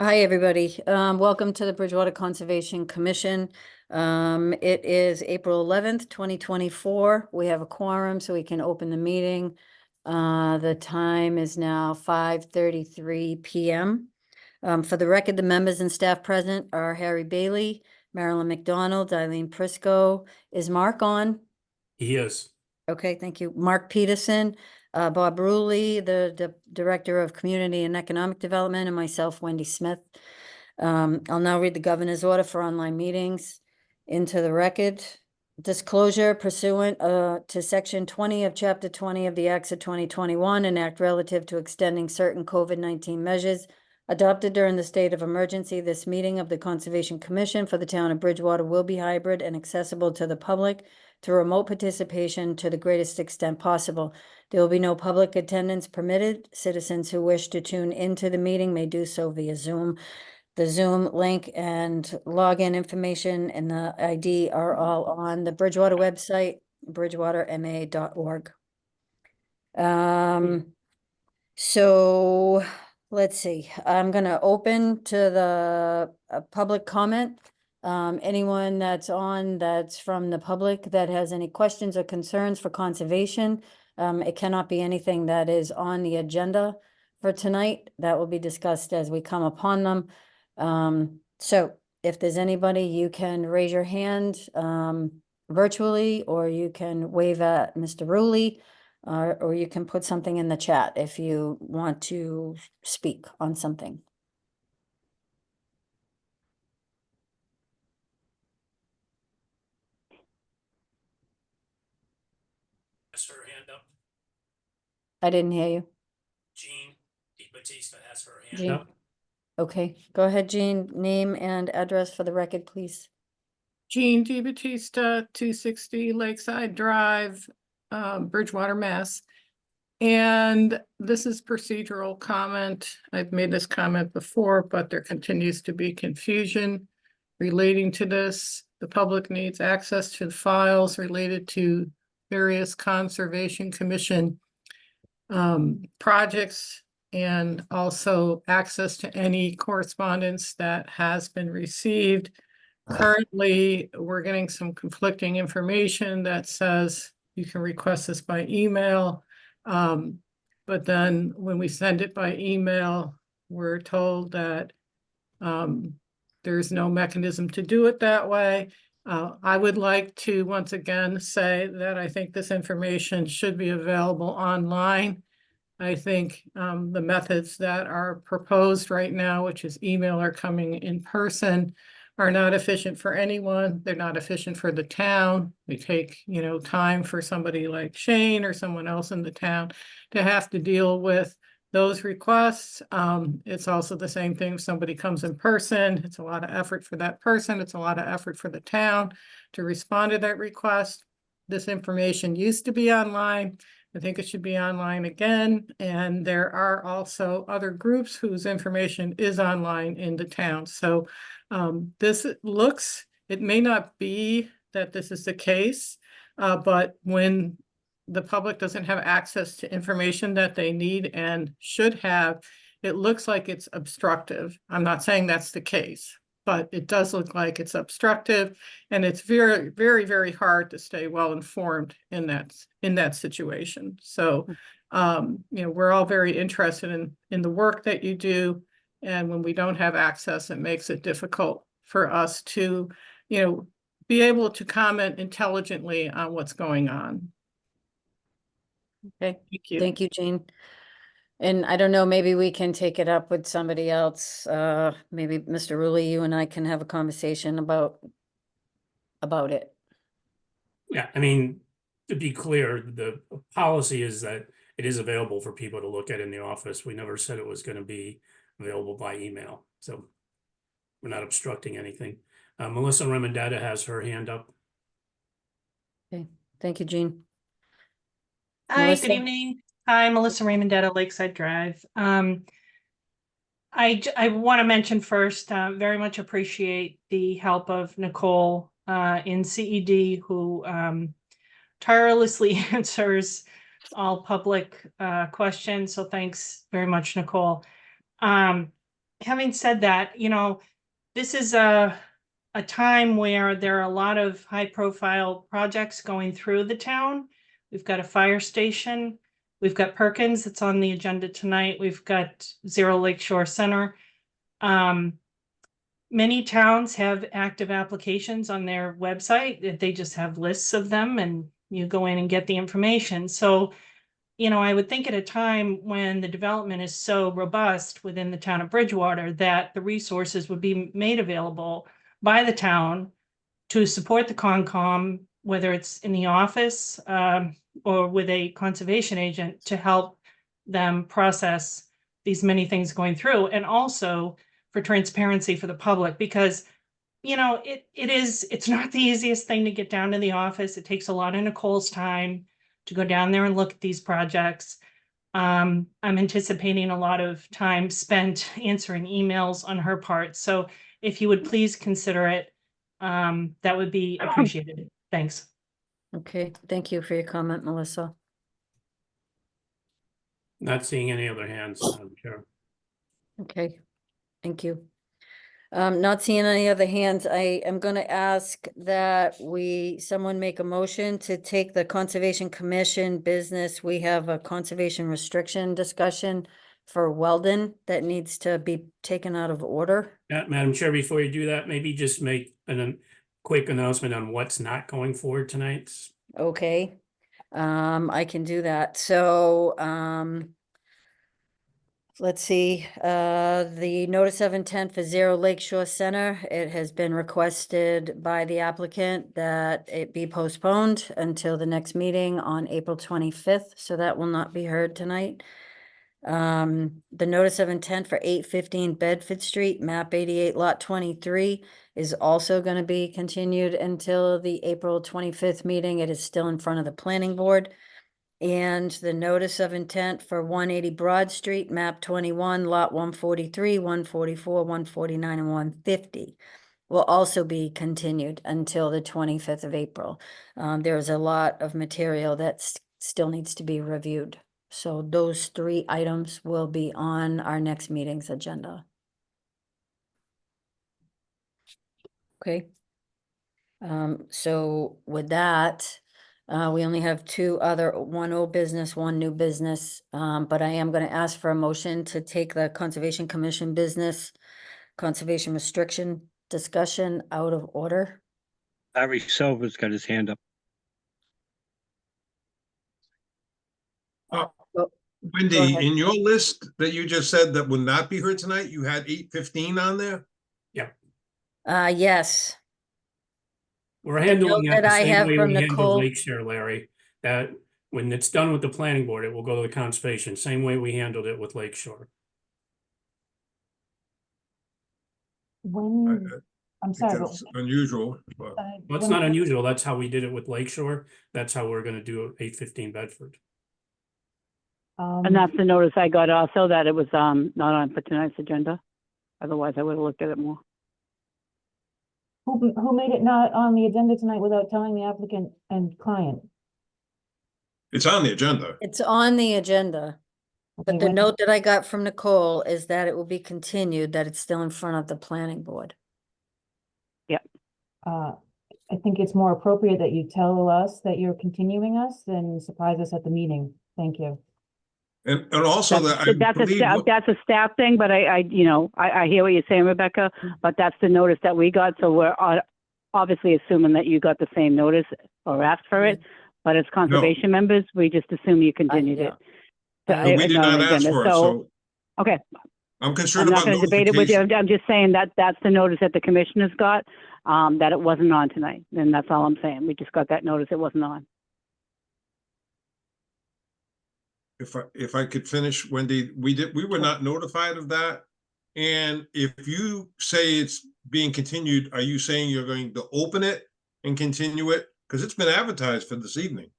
Hi, everybody. Welcome to the Bridgewater Conservation Commission. It is April 11th, 2024. We have a quorum, so we can open the meeting. The time is now 5:33 p.m. For the record, the members and staff present are Harry Bailey, Marilyn McDonald, Eileen Prisco. Is Mark on? He is. Okay, thank you. Mark Peterson, Bob Ruley, the Director of Community and Economic Development, and myself, Wendy Smith. I'll now read the governor's order for online meetings into the record. Disclosure pursuant to Section 20 of Chapter 20 of the Acts of 2021, an act relative to extending certain COVID-19 measures adopted during the state of emergency. This meeting of the Conservation Commission for the town of Bridgewater will be hybrid and accessible to the public through remote participation to the greatest extent possible. There will be no public attendance permitted. Citizens who wish to tune into the meeting may do so via Zoom. The Zoom link and login information and the ID are all on the Bridgewater website, bridgewaterma.org. So let's see, I'm gonna open to the public comment. Anyone that's from the public that has any questions or concerns for conservation. It cannot be anything that is on the agenda for tonight. That will be discussed as we come upon them. So if there's anybody, you can raise your hand virtually, or you can wave at Mr. Ruley, or you can put something in the chat if you want to speak on something. Has her hand up. I didn't hear you. Jean DiBattista has her hand Jean. up. Okay, go ahead, Jean. Name and address for the record, please. Jean DiBattista, 260 Lakeside Drive, Bridgewater, Mass. And this is procedural comment. I've made this comment before, but there continues to be confusion relating to this. The public needs access to the files related to various Conservation Commission projects, and also access to any correspondence that has been received. Currently, we're getting some conflicting information that says you can request this by email. But then when we send it by email, we're told that there's no mechanism to do it that way. I would like to once again say that I think this information should be available online. I think the methods that are proposed right now, which is email or coming in person, are not efficient for anyone. They're not efficient for the town. They take, time for somebody like Shane or someone else in the town to have to deal with those requests. It's also the same thing if somebody comes in person. It's a lot of effort for that person. It's a lot of effort for the town to respond to that request. This information used to be online. I think it should be online again. And there are also other groups whose information is online in the town. So it may not be that this is the case, but when the public doesn't have access to information that they need and should have, it looks like it's obstructive. I'm not saying that's the case, but it does look like it's obstructive, and it's very, very, very hard to stay well informed in that situation. So, we're all very interested in the work that you do, and when we don't have access, it makes it difficult for us to, be able to comment intelligently on what's going on. Okay, Thank you. Thank you, Jean. And I don't know, maybe we can take it up with somebody else. Maybe Mr. Ruley, you and I can have a conversation about it. Yeah, I mean, to be clear, the policy is that it is available for people to look at in the office. We never said it was going to be available by email. So we're not obstructing anything. Melissa Remendetta has her hand up. Okay, thank you, Jean. Hi, Melissa? good evening. Hi, Melissa Raymondetta, Lakeside Drive. I want to mention first, very much appreciate the help of Nicole in CED, who tirelessly answers all public questions. So thanks very much, Nicole. having said that, this is a time where there are a lot of high profile projects going through the town. We've got a fire station. We've got Perkins that's on the agenda tonight. We've got Zero Lakeshore Center. Many towns have active applications on their website. They just have lists of them and you go in and get the information. So, I would think at a time when the development is so robust within the town of Bridgewater that the resources would be made available by the town to support the Concom, whether it's in the office or with a conservation agent to help them process these many things going through, and also for transparency for the public, because it's not the easiest thing to get down to the office. It takes a lot of Nicole's time to go down there and look at these projects. I'm anticipating a lot of time spent answering emails on her part. So if you would please consider it, that would be appreciated. Thanks. Okay, thank you for your comment, Melissa. Not seeing any other hands, Madam Chair. Okay, thank you. Not seeing any other hands, I am gonna ask that someone make a motion to take the Conservation Commission business. We have a conservation restriction discussion for Weldon that needs to be taken out of order. Madam Chair, before you do that, maybe just make a quick announcement on what's not going forward tonight. Okay, I can do that. So, let's see, the notice of intent for Zero Lakeshore Center, it has been requested by the applicant that it be postponed until the next meeting on April 25th, so that will not be heard tonight. The notice of intent for 815 Bedford Street, map 88, lot 23, is also going to be continued until the April 25th meeting. It is still in front of the planning board. And the notice of intent for 180 Broad Street, map 21, lot 143, 144, 149, and 150 will also be continued until the 25th of April. There's a lot of material that still needs to be reviewed. So those 3 items will be on our next meeting's agenda. Okay. So with that, we only have 2 other, 1 old business, 1 new business. But I am going to ask for a motion to take the Conservation Commission business, conservation restriction discussion out of order. Larry Silver's got his hand up. Wendy, Go ahead. in your list that you just said that would not be heard tonight, you had 815 on there? Yes. We're handling note it that the I same have way from we handled Nicole- Lakeshore, Larry. That when it's done with the planning board, it will go to the conservation, same way we handled it with Lakeshore. When, I'm I sorry, think but. that's unusual, but Well, it's not unusual. That's how we did it with Lakeshore. That's how we're gonna do 815 Bedford. Um, And that's the notice I got also, that it was not on for tonight's agenda. Otherwise, I would have looked at it more. who made it not on the agenda tonight without telling the applicant and client? it's on the agenda. It's on the agenda. Okay, But the when- note that I got from Nicole is that it will be continued, that it's still in front of the planning board. I think it's more appropriate that you tell us that you're continuing us than surprise us at the meeting. Thank you. And also that I That's a believe, staff, that's a staff thing, but I hear what you're saying, Rebecca, but that's the notice that we got, so we're obviously assuming that you got the same notice or asked for it, but as conservation members, we just assume you continued it. So But but we it's did on not the ask agenda. for it, so Okay, I'm I'm concerned not about gonna debate it with you, notification. I'm just saying that that's the notice that the commissioners got, that it wasn't on tonight, and that's all I'm saying, we just got that notice, it wasn't on. If I could finish, Wendy, we were not notified of that. And if you say it's being continued, are you saying you're going to open it and continue it? Because it's been advertised for this evening.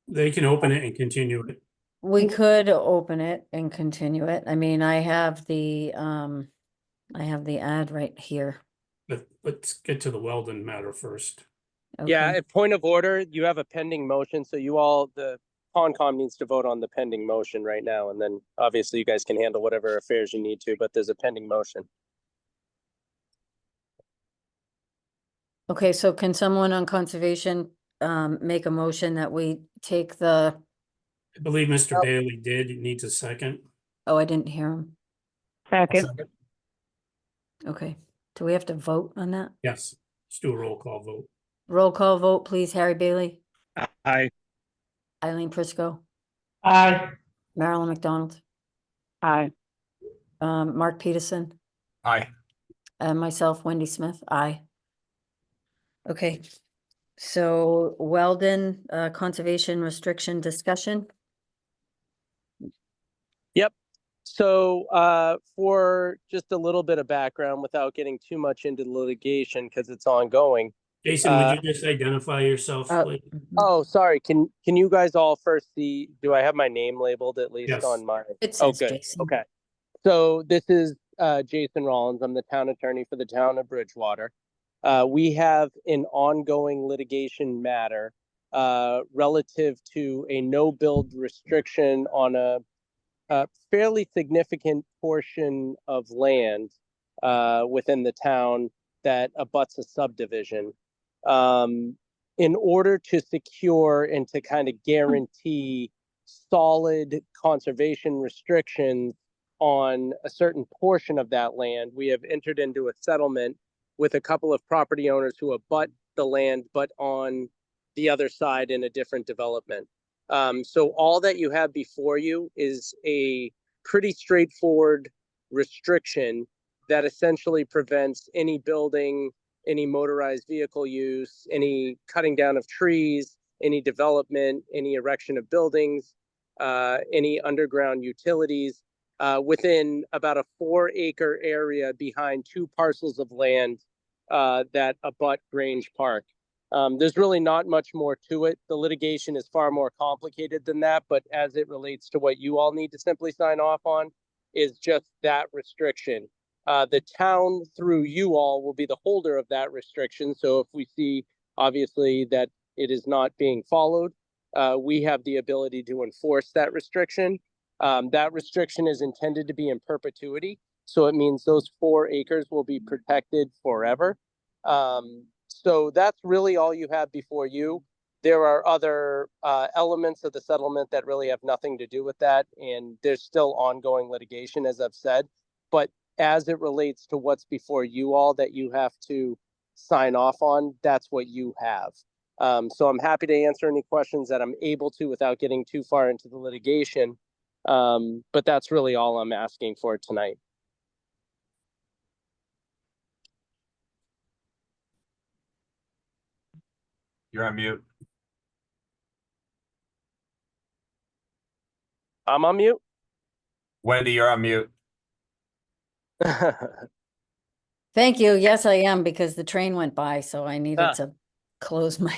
They can open it and continue it. We could open it and continue it. I mean, I have the ad right here. But let's get to the Weldon matter first. Yeah, Okay. at point of order, you have a pending motion, so you all, the Concom needs to vote on the pending motion right now, and then obviously you guys can handle whatever affairs you need to, but there's a pending motion. Okay, so can someone on conservation make a motion that we take the, I believe Mr. Bailey did. He needs a second. oh, I didn't hear him. Second, Okay, do we have to vote on that? Yes, let's do a roll call vote. Roll call vote, please. Harry Bailey, Aye. Eileen Prisco, Aye. Marilyn McDonald, aye. Mark Peterson, Aye. and myself, Wendy Smith, aye. Okay, so Weldon, conservation restriction discussion. So for just a little bit of background without getting too much into the litigation because it's ongoing. Jason, would you just identify yourself, please? Oh, sorry. Can you guys all first see, do I have my name labeled at least Yes. on my? It Oh, says good. Jason. Okay. So this is Jason Rollins. I'm the town attorney for the town of Bridgewater. We have an ongoing litigation matter relative to a no build restriction on a fairly significant portion of land within the town that abuts a subdivision. In order to secure and to kind of guarantee solid conservation restrictions on a certain portion of that land, we have entered into a settlement with a couple of property owners who abut the land, but on the other side in a different development. So all that you have before you is a pretty straightforward restriction that essentially prevents any building, any motorized vehicle use, any cutting down of trees, any development, any erection of buildings, any underground utilities within about a 4-acre area behind 2 parcels of land that abut Grange Park. There's really not much more to it. The litigation is far more complicated than that, but as it relates to what you all need to simply sign off on is just that restriction. The town through you all will be the holder of that restriction. So if we see obviously that it is not being followed, we have the ability to enforce that restriction. That restriction is intended to be in perpetuity. So it means those 4 acres will be protected forever. So that's really all you have before you. There are other elements of the settlement that really have nothing to do with that. And there's still ongoing litigation, as I've said. But as it relates to what's before you all that you have to sign off on, that's what you have. So I'm happy to answer any questions that I'm able to without getting too far into the litigation. But that's really all I'm asking for tonight. You're on mute. I'm on mute. Wendy, you're on mute. Thank you. Yes, I am, because the train went by, so I needed Ah. to close my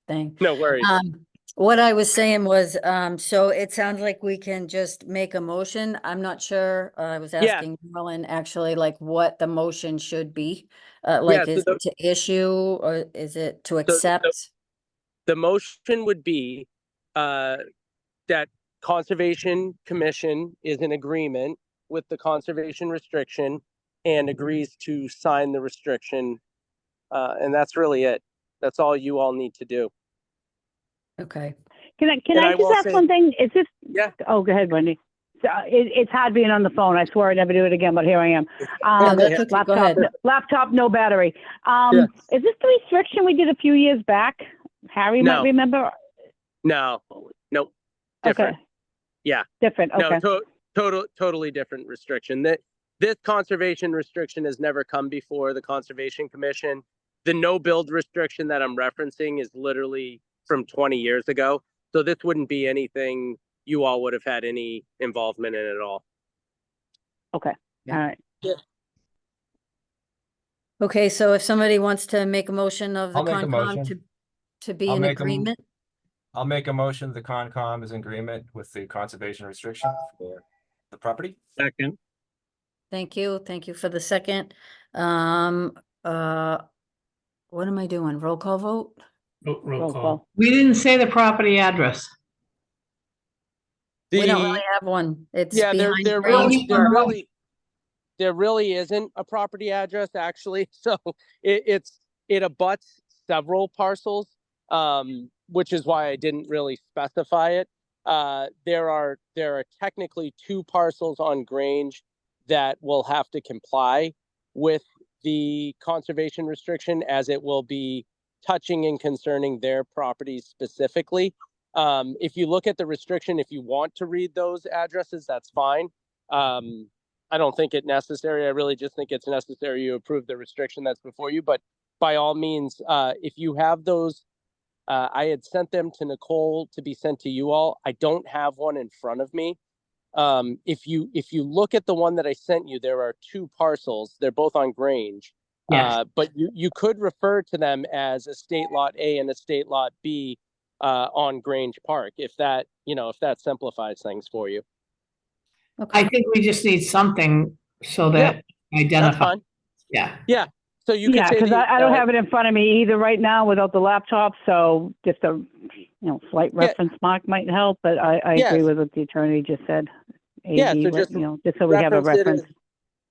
thing. No worries. What I was saying was, so it sounds like we can just make a motion. I'm not sure. I was Yeah. asking Merlin actually like what the motion should be. Like, so is it to issue or is it to accept? The motion would be that Conservation Commission is in agreement with the conservation restriction and agrees to sign the restriction. And that's really it. That's all you all need to do. Okay. Can And I I just will ask say- one thing? Is this? Yeah. Oh, go ahead, Wendy. So, it's hard being on the phone. I swear I'd never do it again, but here I am. No, that's okay. Go ahead. Laptop, no battery. Yeah. Is this the restriction we did a few years back? Harry might No. remember. No, nope. Different. Okay. Yeah. Different. Okay. No, totally different restriction. This conservation restriction has never come before the Conservation Commission. The no build restriction that I'm referencing is literally from 20 years ago. So this wouldn't be anything you all would have had any involvement in at all. Okay. Yeah. All right. Okay, so if somebody wants to make a motion of the I'll make a Concom motion. to be I'll in make a m- agreement? I'll make a motion. The Concom is in agreement with the conservation restriction for the property. Second. Thank you. Thank you for the second. What am I doing? Roll call vote? Roll Roll call. call. We didn't say the property address. We don't The- really have one. It's Yeah, there behind there Grange really Park. there really isn't a property address actually. So it abuts several parcels, which is why I didn't really specify it. There are technically 2 parcels on Grange that will have to comply with the conservation restriction, as it will be touching and concerning their properties specifically. If you look at the restriction, if you want to read those addresses, that's fine. I don't think it necessary. I really just think it's necessary you approve the restriction that's before you. But by all means, if you have those, I had sent them to Nicole to be sent to you all. I don't have one in front of me. If you look at the one that I sent you, there are 2 parcels. They're both on Grange. Yes. But you could refer to them as Estate Lot A and Estate Lot B on Grange Park, if that simplifies things for you. Okay. I think we just need something so that That's identify. fine. Yeah. Yeah. So you could Yeah, say because the, I don't have it in front of me either right now without the laptop, so just a, slight Yeah. reference mark might help, but I agree Yes. with what the attorney just said. Yeah, AD, so just just so we have a reference it reference. as-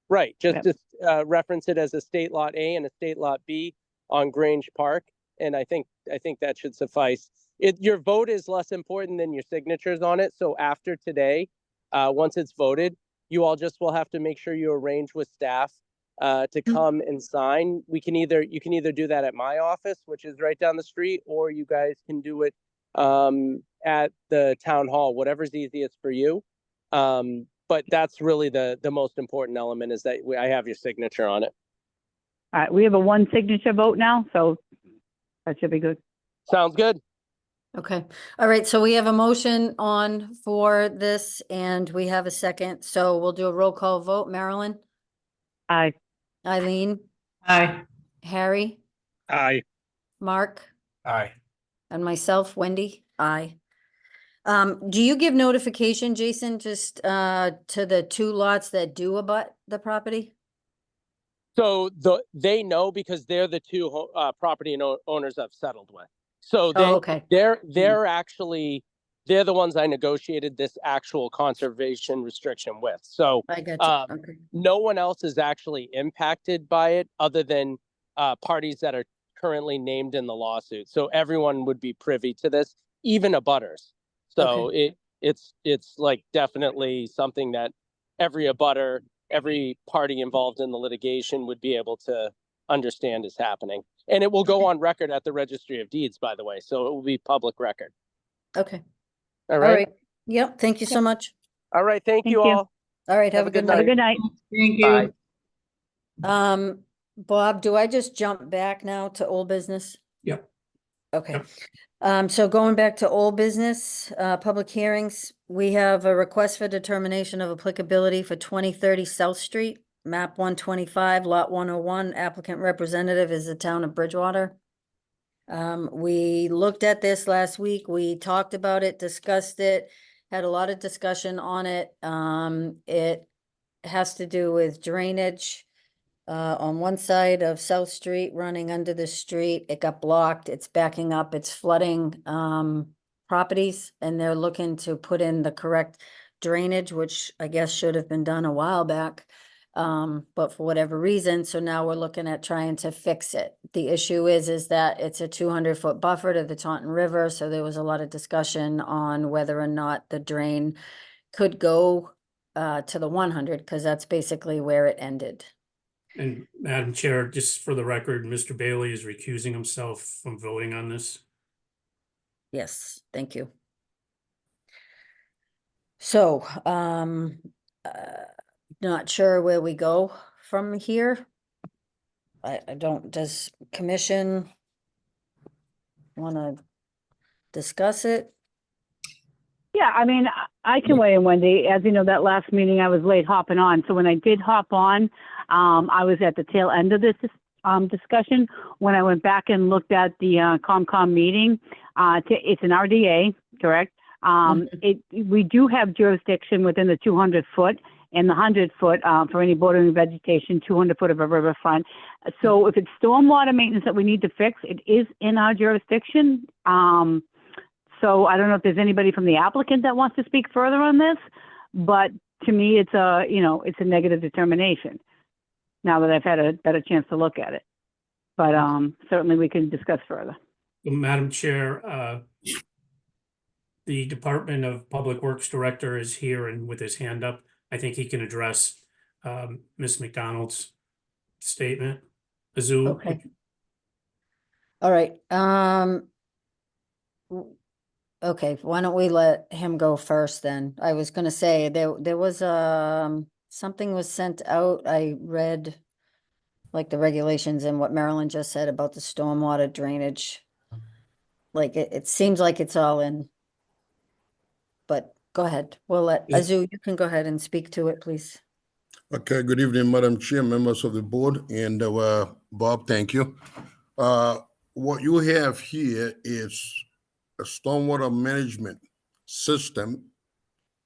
right. Just Yep. reference it as Estate Lot A and Estate Lot B on Grange Park, and I think that should suffice. Your vote is less important than your signatures on it. So after today, once it's voted, you all just will have to make sure you arrange with staff to come and sign. You can either do that at my office, which is right down the street, or you guys can do it at the town hall, whatever's easiest for you. But that's really the most important element, is that I have your signature on it. All right, we have a 1 signature vote now, so that should be good. Sounds good. Okay. All right. So we have a motion on for this and we have a second. So we'll do a roll call vote. Marilyn, Aye. Eileen, Aye. Harry, Aye. Mark, Aye. and myself, Wendy. Aye. Do you give notification, Jason, just to the 2 lots that do abut the property? So they know, because they're the 2 property owners I've settled with. So Oh, okay. they're actually, they're the ones I negotiated this actual conservation restriction with. So I got you. Okay. no one else is actually impacted by it other than parties that are currently named in the lawsuit. So everyone would be privy to this, even abutters. So it's like definitely something that every abutter, every party involved in the litigation would be able to understand is happening. And it will go on record at the Registry of Deeds, by the way. So it will be public record. Okay. All All right. right. Yep. Thank you so much. All right. Thank you Thank you. all. All right. Have a good Have a night. good night. Thank Bye. you. Bob, do I just jump back now to old business? Yep. Okay. Yep. So going back to old business, public hearings, we have a request for determination of applicability for 2030 South Street, map 125, lot 101. Applicant representative is the town of Bridgewater. We looked at this last week. We talked about it, discussed it, had a lot of discussion on it. It has to do with drainage on one side of South Street running under the street. It got blocked. It's backing up. It's flooding properties, and they're looking to put in the correct drainage, which I guess should have been done a while back. But for whatever reason, so now we're looking at trying to fix it. The issue is that it's a 200-foot buffer to the Taunton River, so there was a lot of discussion on whether or not the drain could go to the 100, because that's basically where it ended. And Madam Chair, just for the record, Mr. Bailey is recusing himself from voting on this. Yes, thank you. So, not sure where we go from here. I don't, does commission want to discuss it? Yeah, I mean, I can weigh in, Wendy. As you know, that last meeting I was late hopping on. So when I did hop on, I was at the tail end of this discussion. When I went back and looked at the COMCOM meeting, it's an RDA, correct? We do have jurisdiction within the 200-foot and the 100-foot for any bordering vegetation, 200-foot of a riverfront. So if it's stormwater maintenance that we need to fix, it is in our jurisdiction. So I don't know if there's anybody from the applicant that wants to speak further on this, but to me, it's a, you know, it's a negative determination now that I've had a better chance to look at it. But certainly we can discuss further. Madam Chair, the Department of Public Works Director is here and with his hand up. I think he can address Ms. McDonald's statement. Azu? Okay. All right, okay, why don't we let him go first then? I was gonna say, there was, something was sent out, I read like the regulations and what Marilyn just said about the stormwater drainage. Like, it seems like it's all in. But go ahead, we'll let, Yeah. Azu, you can go ahead and speak to it, please. Okay, good evening, Madam Chair, members of the board, and Bob, thank you. What you have here is a stormwater management system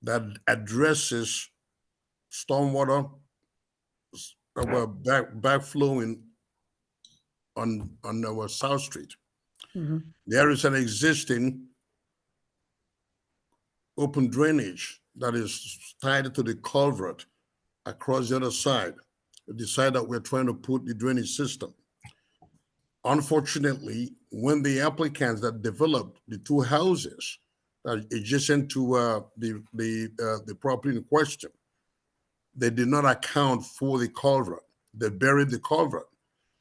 that addresses stormwater backflowing on our South Street. Mhm. There is an existing open drainage that is tied to the culvert across the other side, the side that we're trying to put the drainage system. Unfortunately, when the applicants that developed the two houses adjacent to the property in question, they did not account for the culvert. They buried the culvert.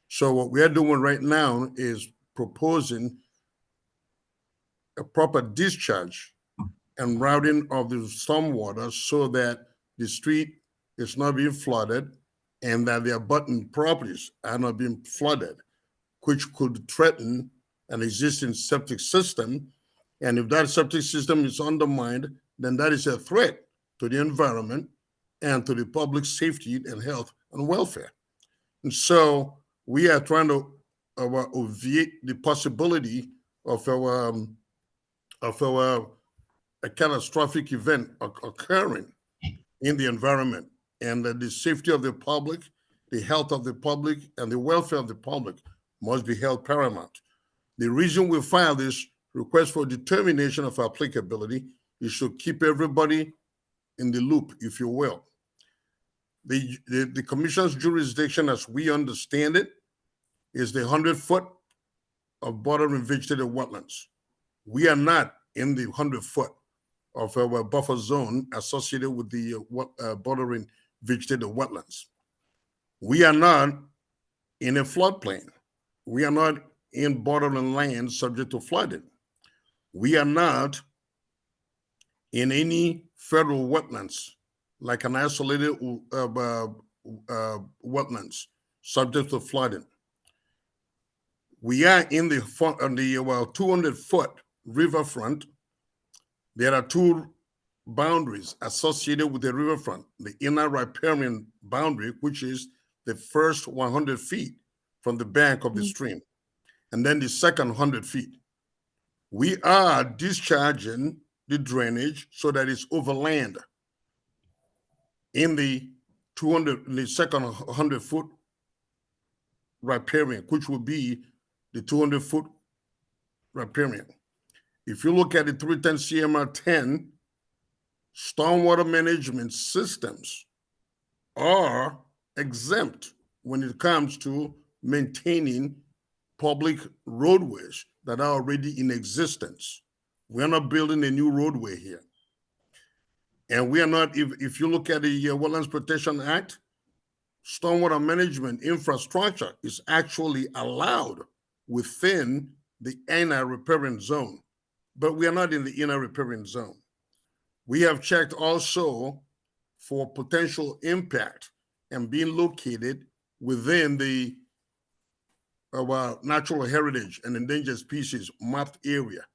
So what we are doing right now is proposing a proper discharge and routing of the stormwater so that the street is not being flooded and that the abutting properties are not being flooded, which could threaten an existing septic system. And if that septic system is undermined, then that is a threat to the environment and to the public safety and health and welfare. And so we are trying to obviate the possibility of a catastrophic event occurring in the environment, and that the safety of the public, the health of the public, and the welfare of the public must be held paramount. The reason we filed this request for determination of applicability is to keep everybody in the loop, if you will. The commission's jurisdiction, as we understand it, is the 100-foot of bordering vegetated wetlands. We are not in the 100-foot of our buffer zone associated with the bordering vegetated wetlands. We are not in a floodplain. We are not in bordering land subject to flooding. We are not in any federal wetlands, like an isolated wetlands subject to flooding. We are in the 200-foot riverfront. There are two boundaries associated with the riverfront: the inner riparian boundary, which is the first 100 feet from the bank of the stream, and then the second 100 feet. We are discharging the drainage so that it's overland in the second 100-foot riparian, which will be the 200-foot riparian. If you look at the 310 CMR 10, stormwater management systems are exempt when it comes to maintaining public roadways that are already in existence. We're not building a new roadway here. And we are not, if you look at the Wetlands Protection Act, stormwater management infrastructure is actually allowed within the inner riparian zone, but we are not in the inner riparian zone. We have checked also for potential impact and being located within the natural heritage and endangered species mapped area.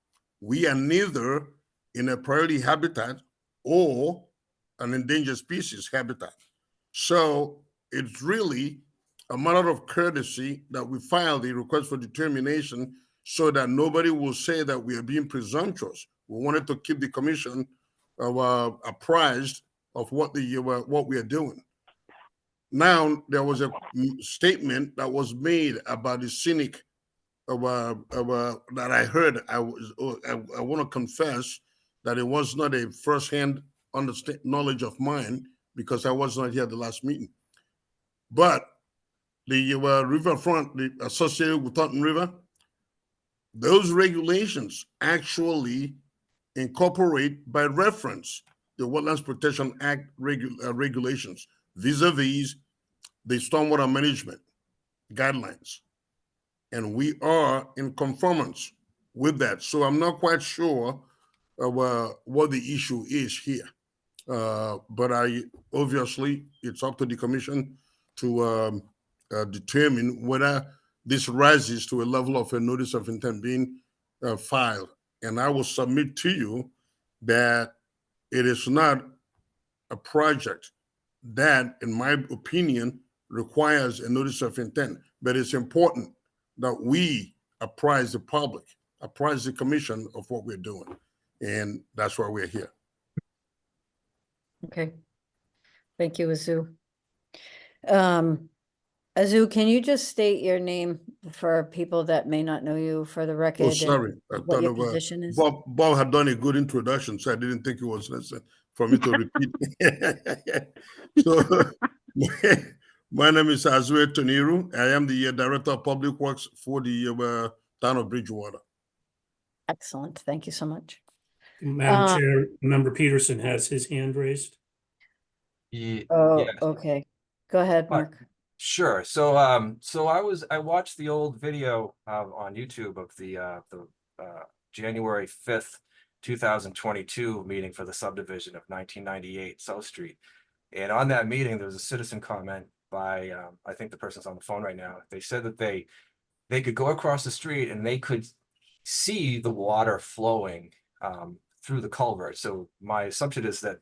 We are neither in a priority habitat or an endangered species habitat. So it's really a matter of courtesy that we file the request for determination so that nobody will say that we are being presumptuous. We wanted to keep the commission apprised of what we are doing. Now, there was a statement that was made about the scenic that I heard, I want to confess that it was not a firsthand knowledge of mine because I was not here at the last meeting. But the riverfront, associated with Taunton River, those regulations actually incorporate by reference the Wetlands Protection Act regulations vis-a-vis the stormwater management guidelines. And we are in conformance with that. So I'm not quite sure what the issue is here. But obviously it's up to the commission to determine whether this rises to a level of a notice of intent being filed. And I will submit to you that it is not a project that, in my opinion, requires a notice of intent, but it's important that we apprise the public, apprise the commission of what we're doing. And that's why we're here. Okay. Thank you, Azu. Azu, can you just state your name for people that may not know you for the record? Oh, and sorry. I what your thought position is? Bob had done a good introduction, so I didn't think it was necessary for me to repeat. So, my name is Azue Toniru. I am the Director of Public Works for the town of Bridgewater. Excellent. Thank you so much. Madam Chair, Member Peterson has his hand raised. Oh, Yes. okay. Go ahead, Mark. Sure. So I watched the old video on YouTube of the January 5th, 2022 meeting for the subdivision of 1998 South Street. And on that meeting, there was a citizen comment by, I think the person's on the phone right now. They said that they could go across the street and they could see the water flowing through the culvert. So my assumption is that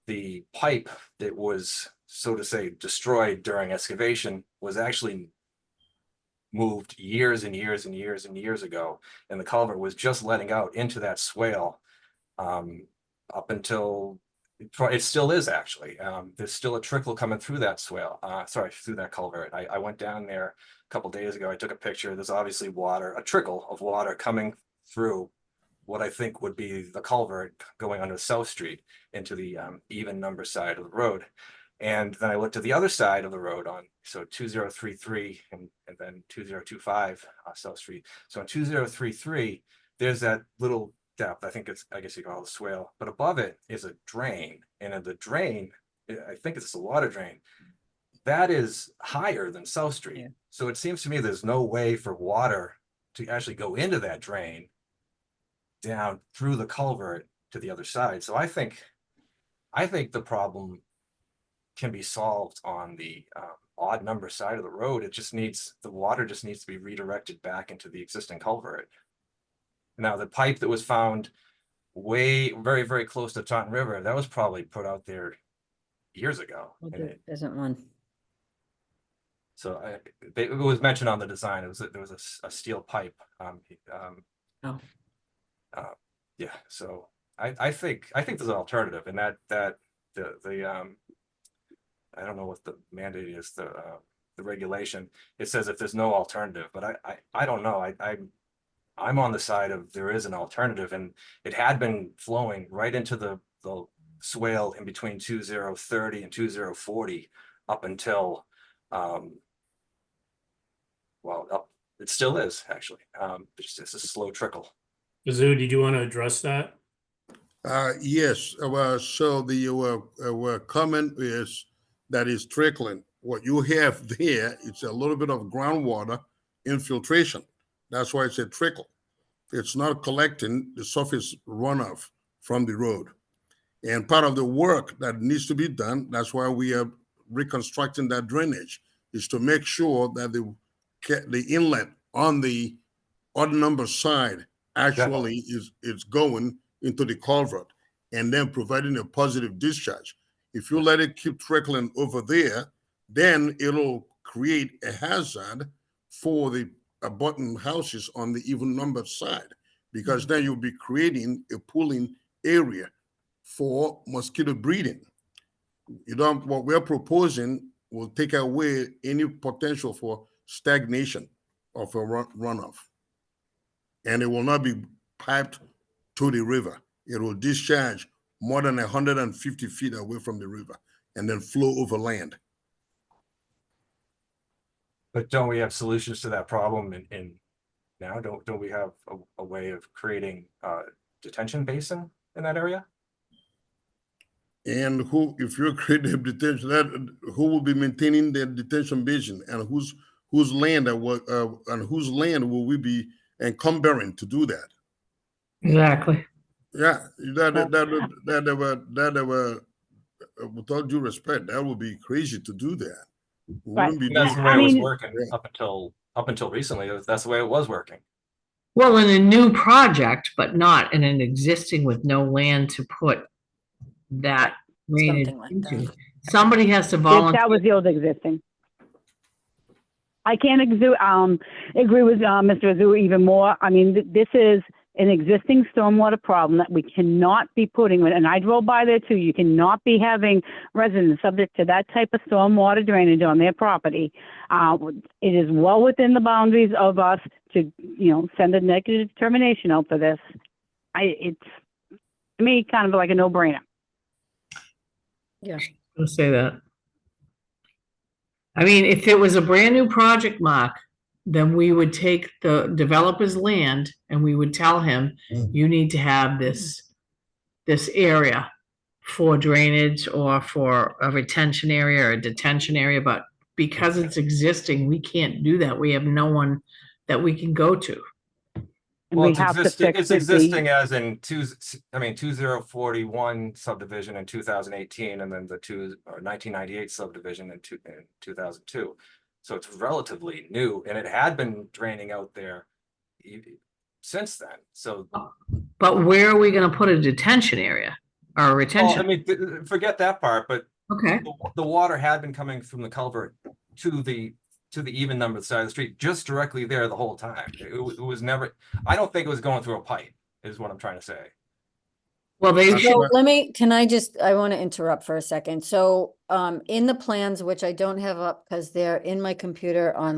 the pipe that was, so to say, destroyed during excavation was actually moved years and years and years and years ago, and the culvert was just letting out into that swale up until it still is actually. There's still a trickle coming through that swale, through that culvert. I went down there a couple days ago. I took a picture. There's obviously water, a trickle of water coming through what I think would be the culvert going under South Street into the even number side of the road. And then I looked at the other side of the road on, so 2033 and then 2025 South Street. So on 2033, there's that little depth. I guess you call it a swale, but above it is a drain. And in the drain, I think it's a water drain, that is higher than South Street. Yeah. So it seems to me there's no way for water to actually go into that drain down through the culvert to the other side. So I think the problem can be solved on the odd number side of the road. The water just needs to be redirected back into the existing culvert. Now, the pipe that was found very, very close to Taunton River, that was probably put out there years ago. Well, there isn't one. So it was mentioned on the design. There was a steel pipe. Yeah. So I think there's an alternative, and that the I don't know what the mandate is, the regulation. It says if there's no alternative, but I don't know. I'm on the side of there is an alternative, and it had been flowing right into the swale in between 2030 and 2040 up until it still is actually. It's just a slow trickle. Azu, did you want to address that? Yes. So the comment is that is trickling. What you have there, it's a little bit of groundwater infiltration. That's why it's a trickle. It's not collecting the surface runoff from the road. And part of the work that needs to be done, that's why we are reconstructing that drainage, is to make sure that the inlet on the odd number side actually is going into the culvert and then providing a positive discharge. If you let it keep trickling over there, then it'll create a hazard for the abutting houses on the even numbered side, because then you'll be creating a pooling area for mosquito breeding. What we're proposing will take away any potential for stagnation of a runoff. And it will not be piped to the river. It will discharge more than 150 feet away from the river and then flow over land. But don't we have solutions to that problem in now? Don't we have a way of creating a detention basin in that area? And who, if you're creating a detention, who will be maintaining the detention basin, and whose land and whose land will we be encumbering to do that? Exactly. Yeah, with all due respect, that would be crazy to do that. We wouldn't be That's the doing way that. it was mean- working up until recently. That's the way it was working. Well, in a new project, but not in an existing with no land to put that drainage Something like into. that. Somebody has to That volunteer. was the old existing. I can't agree with Mr. Azu even more. I mean, this is an existing stormwater problem that we cannot be putting, and I drove by there too, you cannot be having residents subject to that type of stormwater drainage on their property. It is well within the boundaries of us to, send a negative determination out for this. It's, to me, kind of like a no-brainer. Yeah. I'll say that. I mean, if it was a brand new project, Mark, then we would take the developer's land and we would tell him, you need to have this area for drainage or for a retention area or a detention area, but because it's existing, we can't do that. We have no one that we can go to. And Well, we it's have to existing, fix it's it. existing as in 2041 subdivision in 2018, and then the 1998 subdivision in 2002. So it's relatively new, and it had been draining out there since then. So, But where are we gonna put a detention area or a well, I retention? mean, forget that part, but Okay, the water had been coming from the culvert to the even numbered side of the street, just directly there the whole time. It was never, I don't think it was going through a pipe, is what I'm trying to say. well, they That's should, So I want to interrupt for a second. So, in the plans, which I don't have up because they're in my computer on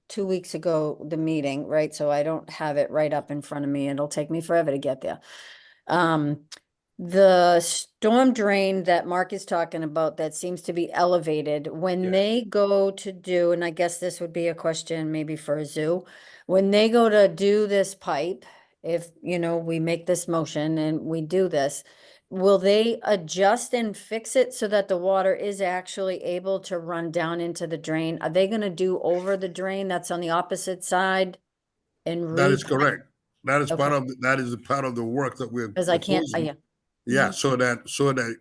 2 weeks ago, the meeting, right? So I don't have it right up in front of me. It'll take me forever to get there. The storm drain that Mark is talking about that seems to be elevated, when Yeah. they go to do, and I guess this would be a question maybe for a zoo, when they go to do this pipe, if, we make this motion and we do this, will they adjust and fix it so that the water is actually able to run down into the drain? Are they gonna do over the drain that's on the opposite side? And That is correct. That is Okay. that is a part of the work that we're Because I can't, proposing. yeah. Yeah, so that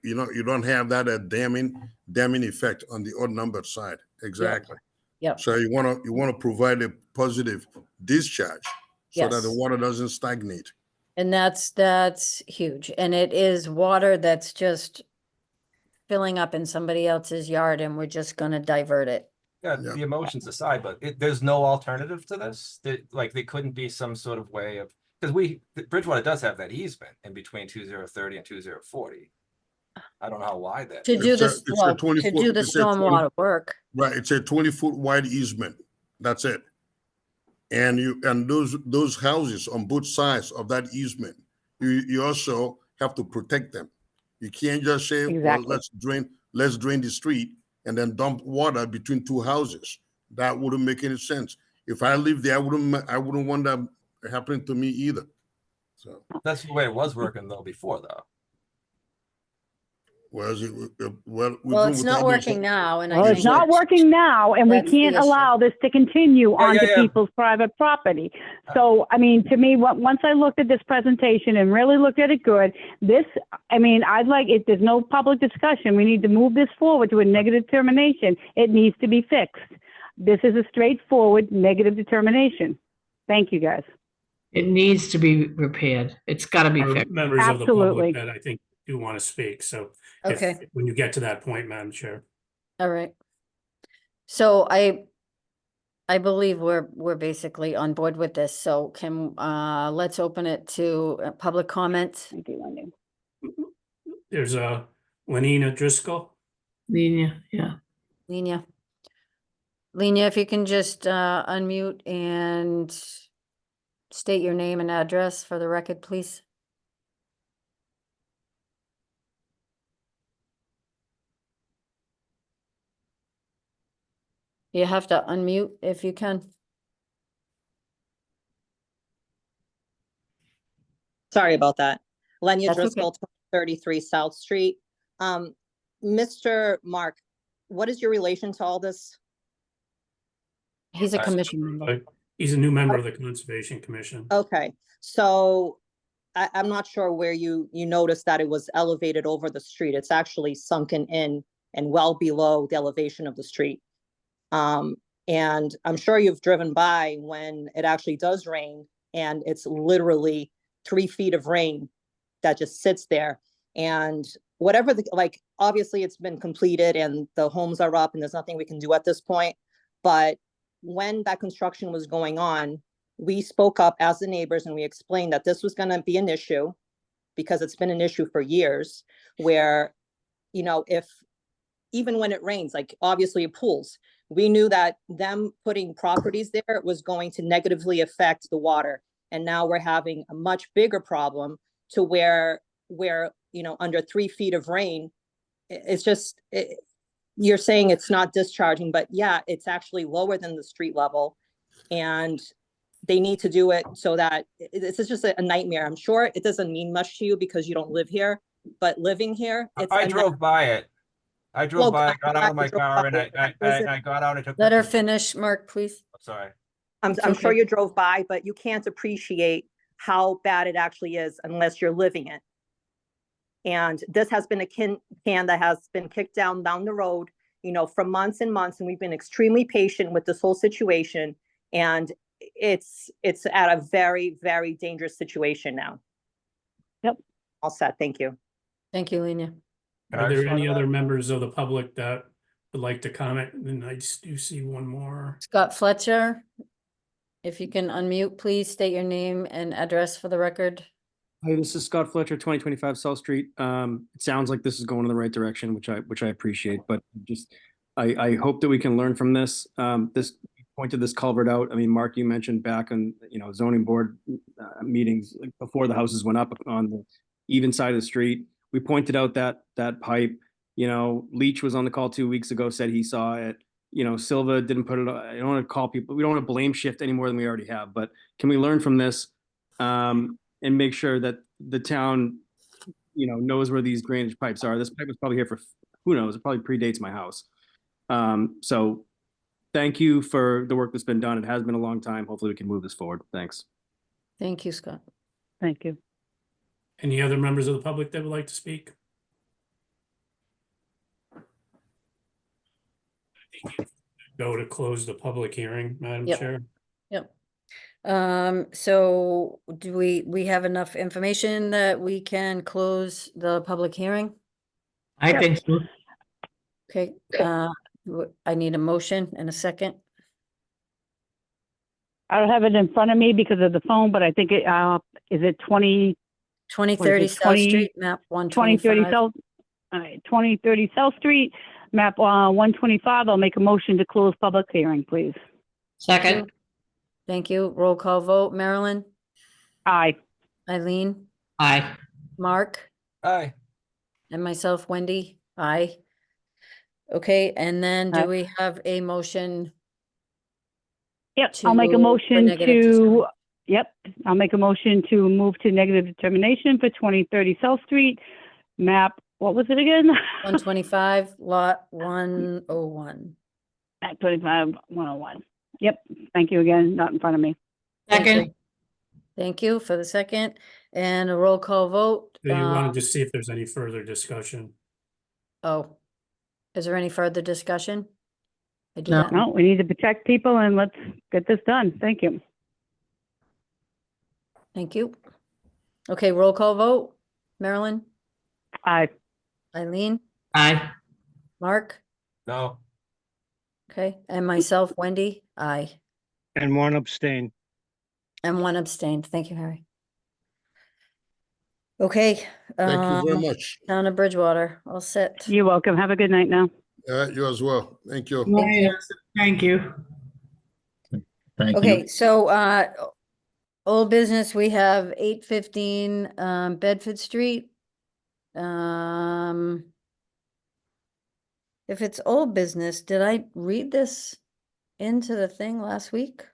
you don't have that damming effect on the odd numbered side. Exactly. Yep. So you wanna provide a positive discharge so that the Yes. water doesn't stagnate. And that's huge. And it is water that's just filling up in somebody else's yard and we're just gonna divert it. Yeah, Yeah. the emotions aside, but there's no alternative to this. They couldn't be some sort of way of, because Bridgewater does have that easement in between 2030 and 2040. I don't know why that. To do It's a- this, it's a well, 20 to foot- do the it's a 20 stormwater work. Right, it's a 20-foot wide easement. That's it. And those houses on both sides of that easement, you also have to protect them. You can't just say, well, Exactly. let's drain the street and then dump water between two houses. That wouldn't make any sense. If I lived there, I wouldn't want that happening to me either. So, That's the way it was working though before though. whereas Well, doing it's without not those- working now and I Well, think. it's not working now, and we That's the can't issue. allow this to continue onto yeah. people's private property. So, I mean, to me, once I looked at this presentation and really looked at it good, I'd like, if there's no public discussion, we need to move this forward to a negative determination. It needs to be fixed. This is a straightforward negative determination. Thank you, guys. it needs to be repaired. It's gotta be Or fixed. members of the Absolutely. public that I think do want to speak, so. Okay. When you get to that point, Madam Chair. All right. So I believe we're basically on board with this. So let's open it to public comment. Thank you, Wendy. There's Lenina Driscoll. Yeah. Nina. Lena, if you can just unmute and state your name and address for the record, please. You have to unmute if you can. Sorry about that. Lenya That's okay. Driscoll, 33 South Street. Mr. Mark, what is your relation to all this? He's a commission member. He's a new member of the Conservation Commission. Okay, so I'm not sure where you noticed that it was elevated over the street. It's actually sunken in and well below the elevation of the street. And I'm sure you've driven by when it actually does rain and it's literally 3 feet of rain that just sits there. And whatever obviously it's been completed and the homes are up and there's nothing we can do at this point. But when that construction was going on, we spoke up as the neighbors and we explained that this was going to be an issue because it's been an issue for years where, if even when it rains, obviously it pools, we knew that them putting properties there was going to negatively affect the water. And now we're having a much bigger problem to where under 3 feet of rain, it's just, you're saying it's not discharging, but yeah, it's actually lower than the street level. And they need to do it so that this is just a nightmare. I'm sure it doesn't mean much to you because you don't live here, but living here, I drove by it. I drove by, I got out of my car and I got out and took. Let her finish, Mark, please. Sorry. I'm sure you drove by, but you can't appreciate how bad it actually is unless you're living it. And this has been a can that has been kicked down the road, for months and months. And we've been extremely patient with this whole situation. And it's at a very, very dangerous situation now. Yep. All set. Thank you. Thank you, Lena. Are there any other members of the public that would like to comment? And I do see one more. Scott Fletcher, if you can unmute, please state your name and address for the record. Hi, this is Scott Fletcher, 2025 South Street. It sounds like this is going in the right direction, which I appreciate, but I hope that we can learn from this. This pointed this culvert out. I mean, Mark, you mentioned back on, zoning board meetings before the houses went up on the even side of the street. We pointed out that pipe, Leach was on the call 2 weeks ago, said he saw it. Silva didn't put it, I don't want to call people, we don't want to blame shift any more than we already have, but can we learn from this? And make sure that the town, knows where these drainage pipes are. This pipe was probably here for, who knows, it probably predates my house. So thank you for the work that's been done. It has been a long time. Hopefully we can move this forward. Thanks. Thank you, Scott. Thank you. Any other members of the public that would like to speak? Go to close the public hearing, Madam Yep. Chair. Yep. So do we have enough information that we can close the public hearing? I think so. Okay, I need a motion and a second. I don't have it in front of me because of the phone, but I think is it 2030 South 20 Street, map 2030 125. South, all right, 2030 South Street, map 125. I'll make a motion to close public hearing, please. Second. Thank you. Roll call vote. Marilyn, Aye. Eileen, Aye. Mark, Aye. and myself, Wendy. Aye. Okay, and then do Aye. we have a motion? Yep, I'll make a for motion negative to, determination? yep, I'll make a motion to move to negative determination for 2030 South Street, map, what was it again? 125, lot 101. At 25, 101. Yep, thank you again, not in front of me. Second. Thank you for the second, and a roll call vote. Do you want to just see if there's any further discussion? Oh, is there any further discussion? I do No. that. No, we need to protect people and let's get this done. Thank you. Thank you. Okay, roll call vote. Marilyn, Aye. Eileen, Aye. Mark, No. okay, and myself, Wendy, aye. And one abstain. And one abstained. Thank you, Harry. Okay. Thank you very much. Town of Bridgewater, all set. You're welcome. Have a good night now. You as well. Thank you. Thank you. Thank you. Thank Okay, you. so, old business, we have 815, Bedford Street. If it's old business, did I read this into the thing last week?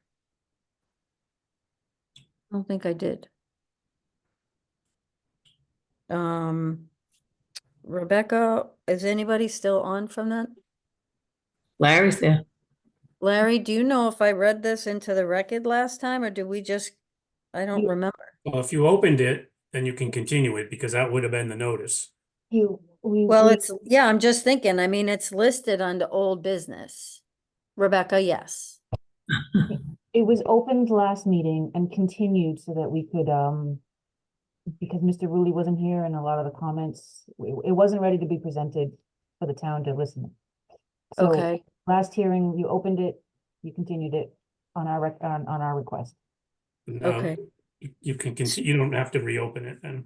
I don't think I did. Rebecca, is anybody still on from that? Larry's there. Larry, do you know if I read this into the record last time, or did we just, I don't You- remember. Well, if you opened it, then you can continue it because that would have been the notice. Well, it's, yeah, I'm just thinking, I mean, it's listed under old business. Rebecca, yes. It was opened last meeting and continued so that we could, because Mr. Rulli wasn't here and a lot of the comments, it wasn't ready to be presented for the town to listen. So Okay, last hearing, you opened it, you continued it on our request. No, Okay. you can continue, you don't have to reopen it then.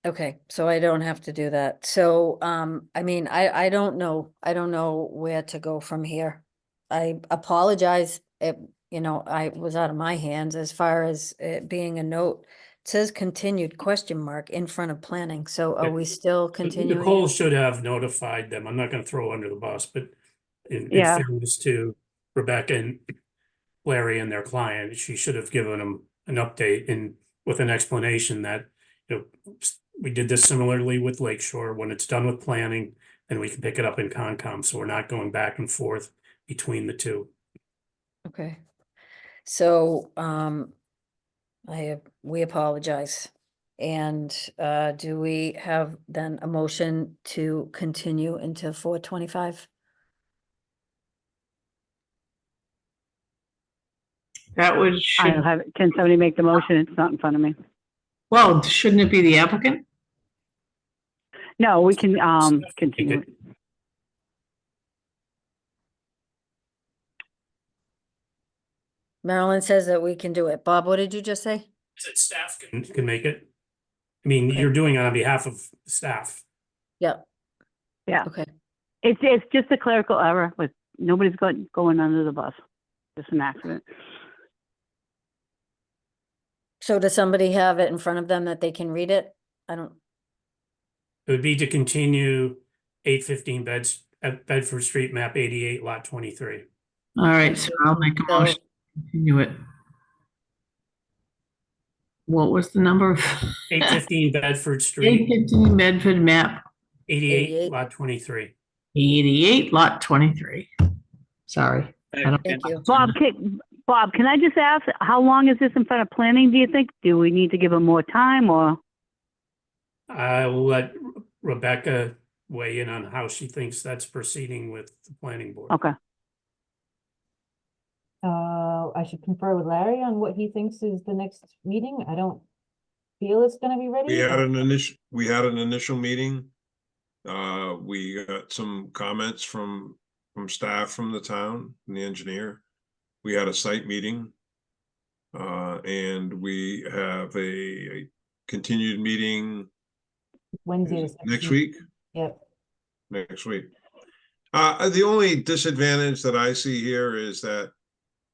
okay, so I don't have to do that. So, I mean, I don't know where to go from here. I apologize, I was out of my hands as far as it being a note. It says continued question mark in front of planning, so are we still continuing? Nicole should have notified them. I'm not gonna throw under the bus, but in Yeah. fairness to Rebecca and Larry and their client, she should have given them an update and with an explanation that, we did this similarly with Lakeshore. When it's done with planning, then we can pick it up in Concom, so we're not going back and forth between the two. Okay, so, we apologize. And, do we have then a motion to continue into 425? That would, I don't have, can somebody make the motion? It's not in front of me. well, shouldn't it be the applicant? No, we can, continue. Marilyn says that we can do it. Bob, what did you just say? That staff can make it. I mean, you're doing it on behalf of staff. Yep. Yeah. Okay, It's just a clerical error with, nobody's going under the bus. Just an accident. so does somebody have it in front of them that they can read it? I don't, It would be to continue 815 Bedford Street, map 88, lot 23. All right, so I'll make a So- motion to continue it. What was the number? 815 Bedford Street, 815 Bedford map 88, 88. lot 23. 88 lot 23. Sorry. I don't- thank you. Bob, can I just ask, how long is this in front of planning, do you think? Do we need to give them more time or? I will let Rebecca weigh in on how she thinks that's proceeding with the planning board. Okay. I should confer with Larry on what he thinks is the next meeting. I don't feel it's gonna be ready. We had an initial meeting. We got some comments from staff from the town and the engineer. We had a site meeting. And we have a continued meeting Wednesday. the next 16th. week. Yep. Next week. The only disadvantage that I see here is that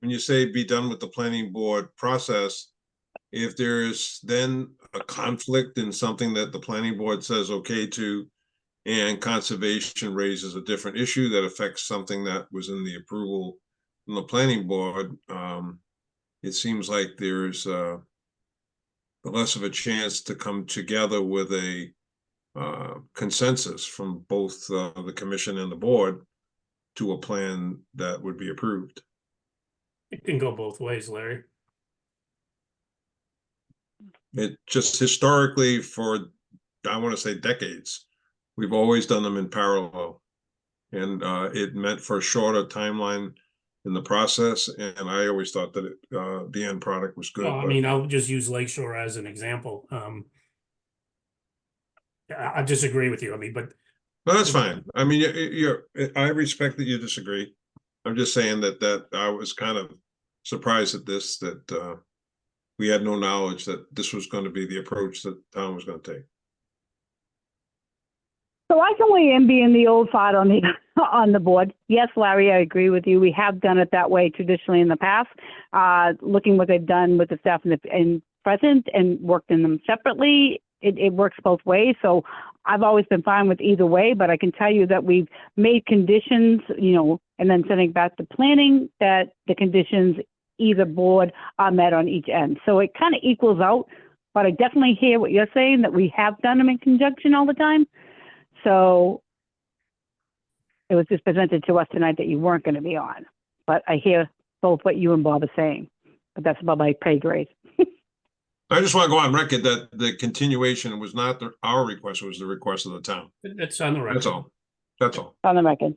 when you say be done with the planning board process, if there's then a conflict in something that the planning board says okay to, and conservation raises a different issue that affects something that was in the approval from the planning board, it seems like there's less of a chance to come together with a consensus from both the commission and the board to a plan that would be approved. It can go both ways, Larry. It just historically for, I want to say decades, we've always done them in parallel. And it meant for a shorter timeline in the process. And I always thought that the end product was good. Well, I but- mean, I'll just use Lakeshore as an example. I disagree with you. I mean, but No, that's fine. I mean, I respect that you disagree. I'm just saying that I was kind of surprised at this, that we had no knowledge that this was going to be the approach that town was going to take. So I can weigh in being the old fart on the on the board. Yes, Larry, I agree with you. We have done it that way traditionally in the past. Looking what they've done with the staff in present and worked in them separately, it works both ways. So I've always been fine with either way, but I can tell you that we've made conditions, and then sending back to planning that the conditions either board are met on each end. So it kind of equals out, but I definitely hear what you're saying, that we have done them in conjunction all the time. So it was just presented to us tonight that you weren't going to be on, but I hear both what you and Bob are saying, but that's above my pay grade. I just want to go on record that the continuation was not our request, it was the request of the town. It's on the record. That's all. That's all. On the record.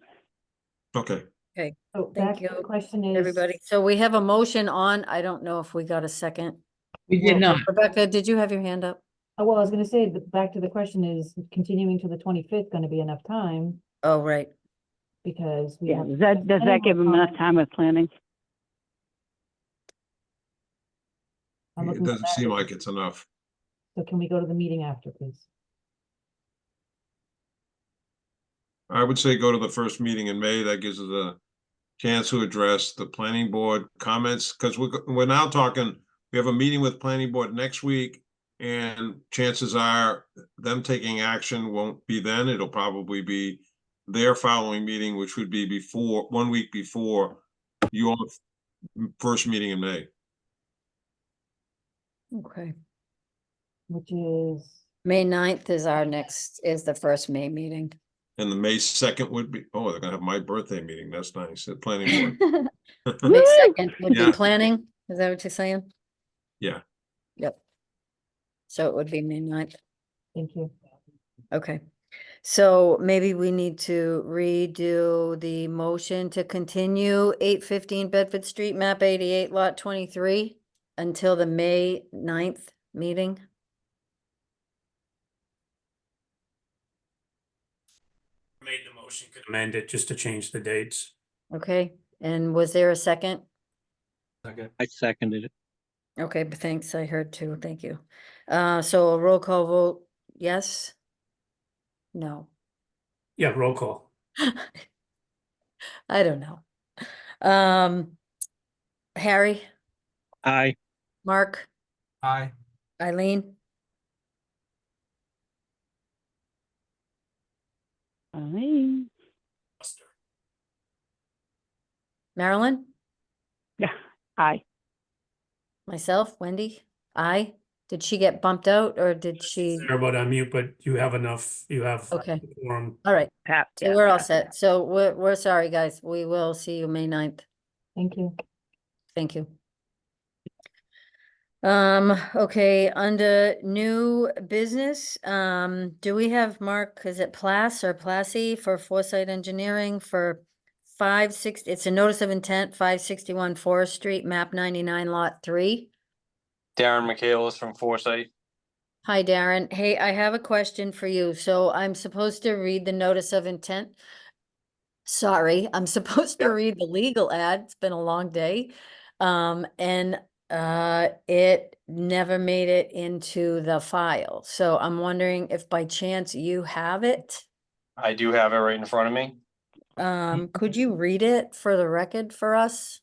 Okay. Okay, So thank back you, to the question is. everybody. So we have a motion on, I don't know if we got a second. We did not. Rebecca, did you have your hand up? Oh, well, I was gonna say, back to the question is, continuing to the 25th gonna be enough time? Oh, right. Because we Yeah, have. does that give them enough time with planning? I'm It looking for doesn't that. seem like it's enough. So can we go to the meeting after, please? I would say go to the first meeting in May. That gives us a chance to address the planning board comments, because we're now talking, we have a meeting with planning board next week, and chances are them taking action won't be then. It'll probably be their following meeting, which would be 1 week before your first meeting in May. Okay. Which is, May 9th is the first May meeting. And the May 2nd would be, oh, they're gonna have my birthday meeting. That's nice. At planning board. May 2nd would be Yeah. planning. Is that what you're saying? Yeah. Yep. So it would be May 9th. thank you. Okay. So maybe we need to redo the motion to continue 815 Bedford Street, map 88, lot 23 until the May 9th meeting. Made the motion, could amend it just to change the dates. Okay, and was there a second? Second. I seconded it. Okay, but thanks, I heard too, thank you. So a roll call vote, yes? No, Yeah, roll call. I don't know. Harry, Aye. Mark, Aye. Eileen, Aye. Marilyn, Yeah, aye. myself, Wendy, I. Did she get bumped out or did she? They're about on mute, but you have enough, you have. Okay. quorum. All right, Pat, so yeah, we're all Pat, set. So we're sorry, guys. We will see you May 9th. Thank you. Thank you. Okay, under new business, do we have Mark, is it Plass or Plassy for Foresight Engineering for 560, it's a notice of intent, 561 Forest Street, map 99, lot 3. Darren Michaelis from Foresight. Hi, Darren. Hey, I have a question for you. So I'm supposed to read the notice of intent. Sorry, I'm supposed to read the legal ad. It's been a long day. And it never made it into the file. So I'm wondering if by chance you have it. I do have it right in front of me. Could you read it for the record for us?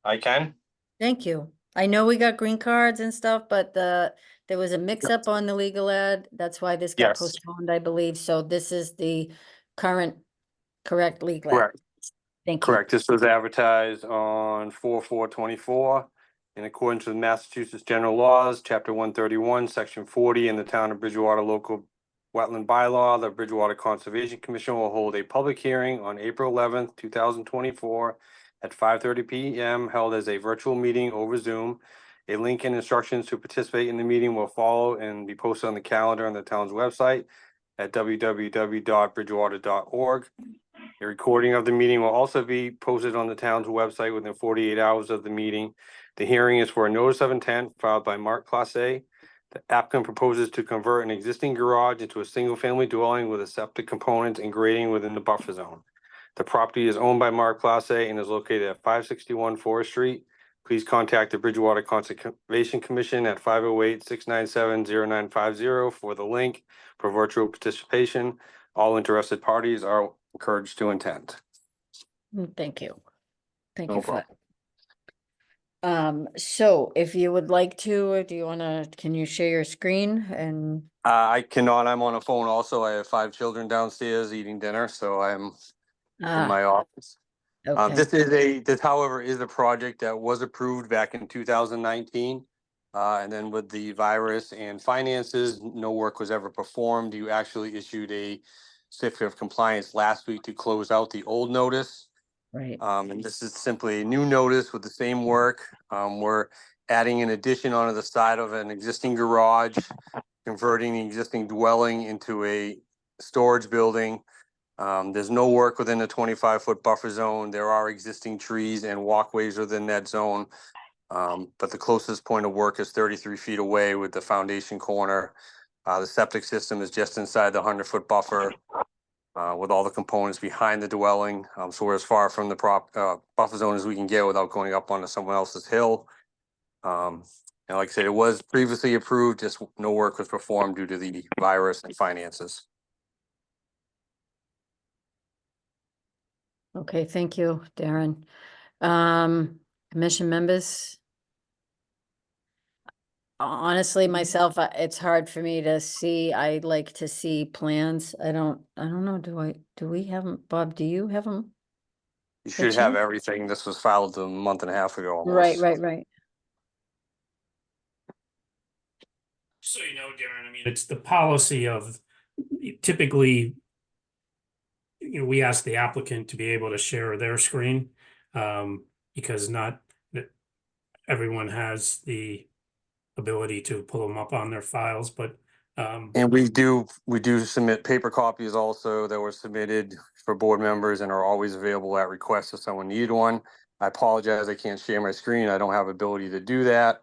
I can. Thank you. I know we got green cards and stuff, but there was a mix up on the legal ad. That's why this got Yes. postponed, I believe. So this is the correct legal ad. Correct. Thank you. Correct. This was advertised on 4/4/24 in accordance with Massachusetts General Laws, Chapter 131, Section 40, in the Town of Bridgewater Local Wetland Bylaw. The Bridgewater Conservation Commission will hold a public hearing on April 11th, 2024 at 5:30 p.m. held as a virtual meeting over Zoom. A link and instructions to participate in the meeting will follow and be posted on the calendar on the town's website at www.bridgewater.org. A recording of the meeting will also be posted on the town's website within 48 hours of the meeting. The hearing is for a notice of intent filed by Mark Classe. The applicant proposes to convert an existing garage into a single-family dwelling with a septic component and grading within the buffer zone. The property is owned by Mark Classe and is located at 561 Forest Street. Please contact the Bridgewater Conservation Commission at 508-697-0950 for the link for virtual participation. All interested parties are encouraged to attend. Thank you. Thank No you for that. problem. So if you would like to, do you wanna, can you share your screen and, I cannot, I'm on a phone also. I have 5 children downstairs eating dinner, so I'm in my office. okay, This however is a project that was approved back in 2019. And then with the virus and finances, no work was ever performed. You actually issued a certificate of compliance last week to close out the old notice. right, And this is simply a new notice with the same work. We're adding an addition onto the side of an existing garage, converting the existing dwelling into a storage building. There's no work within the 25-foot buffer zone. There are existing trees and walkways within that zone. But the closest point of work is 33 feet away with the foundation corner. The septic system is just inside the 100-foot buffer with all the components behind the dwelling. So we're as far from the buffer zone as we can get without going up onto someone else's hill. And like I said, it was previously approved, just no work was performed due to the virus and finances. okay, thank you, Darren. Commission members? Honestly, myself, it's hard for me to see. I like to see plans. I don't know, do we have them? Bob, do you have them? You Good should have chance. everything. This was filed a month and a half ago almost. Right. So you know, Darren, I mean, it's the policy of typically, you know, we ask the applicant to be able to share their screen, because not that everyone has the ability to pull them up on their files, but And we do submit paper copies also that were submitted for board members and are always available at request if someone needed one. I apologize, I can't share my screen. I don't have ability to do that.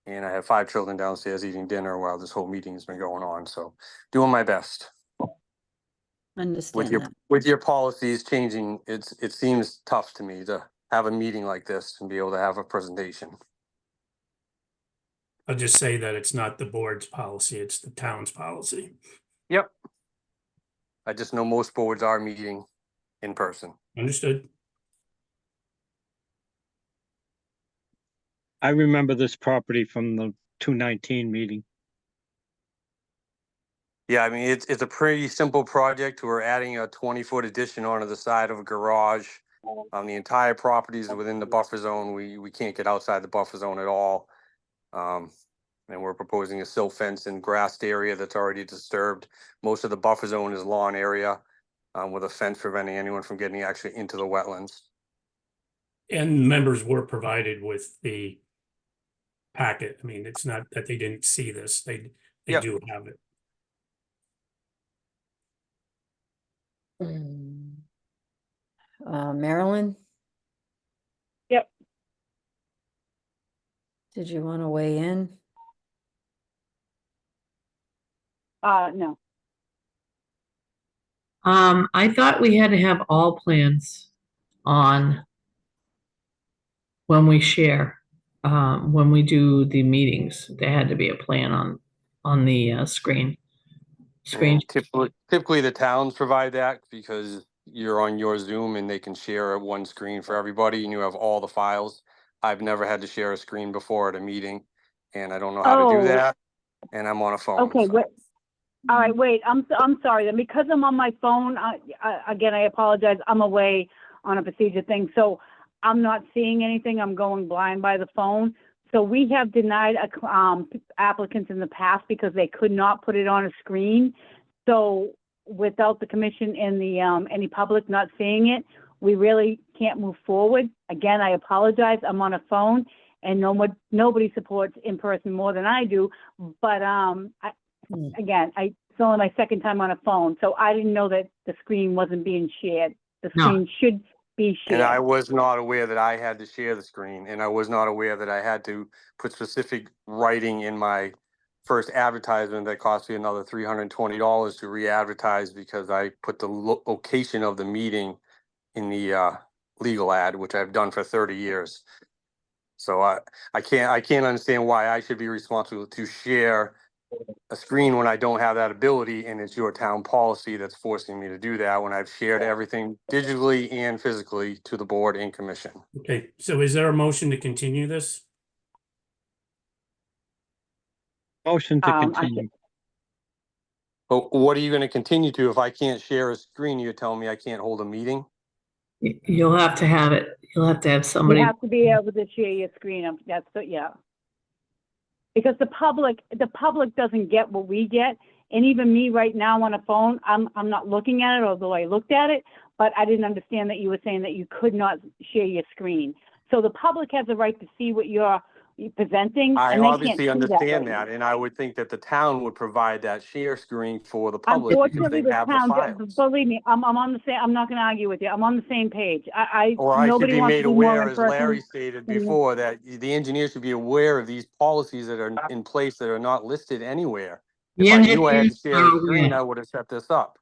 And I have 5 children downstairs eating dinner while this whole meeting has been going on, so doing my best. understand that. With your policies changing, it seems tough to me to have a meeting like this and be able to have a presentation. I'll just say that it's not the board's policy, it's the town's policy. Yep. I just know most boards are meeting in person. Understood. I remember this property from the 219 meeting. Yeah, I mean, it's a pretty simple project. We're adding a 20-foot addition onto the side of a garage. The entire property is within the buffer zone. We can't get outside the buffer zone at all. And we're proposing a silt fence and grassed area that's already disturbed. Most of the buffer zone is lawn area, with a fence preventing anyone from getting actually into the wetlands. And members were provided with the packet. I mean, it's not that they didn't see this, they Yep. do have it. Marilyn? Yep. Did you want to weigh in? No. I thought we had to have all plans on when we share, when we do the meetings. There had to be a plan on the screen. And typically the towns provide that because you're on your Zoom and they can share one screen for everybody and you have all the files. I've never had to share a screen before at a meeting and I don't know how to do Oh. that. And I'm on a phone. Okay, so. wait. All right, wait, I'm sorry, then, because I'm on my phone, again, I apologize, I'm away on a procedure thing, so I'm not seeing anything, I'm going blind by the phone. So we have denied applicants in the past because they could not put it on a screen. So without the commission and the, any public not seeing it, we really can't move forward. Again, I apologize, I'm on a phone, and nobody supports in person more than I do, but, again, it's only my second time on a phone, so I didn't know that the screen wasn't being shared. The No. screen should be shared. And I was not aware that I had to share the screen and I was not aware that I had to put specific writing in my first advertisement that cost me another $320 to re-advertise because I put the location of the meeting in the legal ad, which I've done for 30 years. So I can't understand why I should be responsible to share a screen when I don't have that ability, and it's your town policy that's forcing me to do that when I've shared everything digitally and physically to the board and commission. Okay, so is there a motion to continue this? Motion to I continue. But what are you gonna continue to if I can't share a screen? You're telling me I can't hold a meeting? You'll have to have it. You'll have to have You somebody. have to be able to share your screen. That's the, yeah. Because the public doesn't get what we get. And even me right now on a phone, I'm not looking at it, although I looked at it, but I didn't understand that you were saying that you could not share your screen. So the public has a right to see what you're presenting. I and they can't obviously see understand right that, now. and I would think that the town would provide that share screen for the public because Unfortunately, they the have the town, files. believe me, I'm on the same, I'm not gonna argue with you. I'm on the same page. Or I should Nobody be wants made to be more aware, in as Larry person. stated than- before, that the engineers should be aware of these policies that are in place that are not listed anywhere. The If I knew I had to engineers share are a screen, aware. I would have set this up.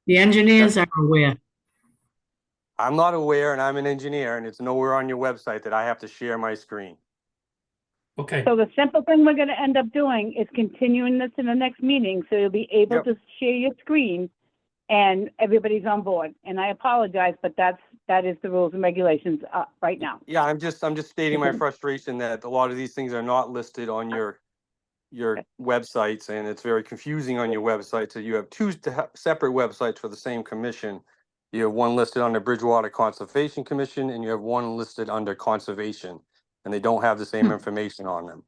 The engineers are aware. I'm not aware, and I'm an engineer, and it's nowhere on your website that I have to share my screen. Okay, So the simple thing we're gonna end up doing is continuing this in the next meeting, so you'll be able Yep. to share your screen and everybody's on board. And I apologize, but that is the rules and regulations, right now. Yeah, I'm just stating my frustration that a lot of these things are not listed on your websites, and it's very confusing on your website. So you have two separate websites for the same commission. You have one listed under Bridgewater Conservation Commission, and you have one listed under Conservation, and they don't have the same information on them.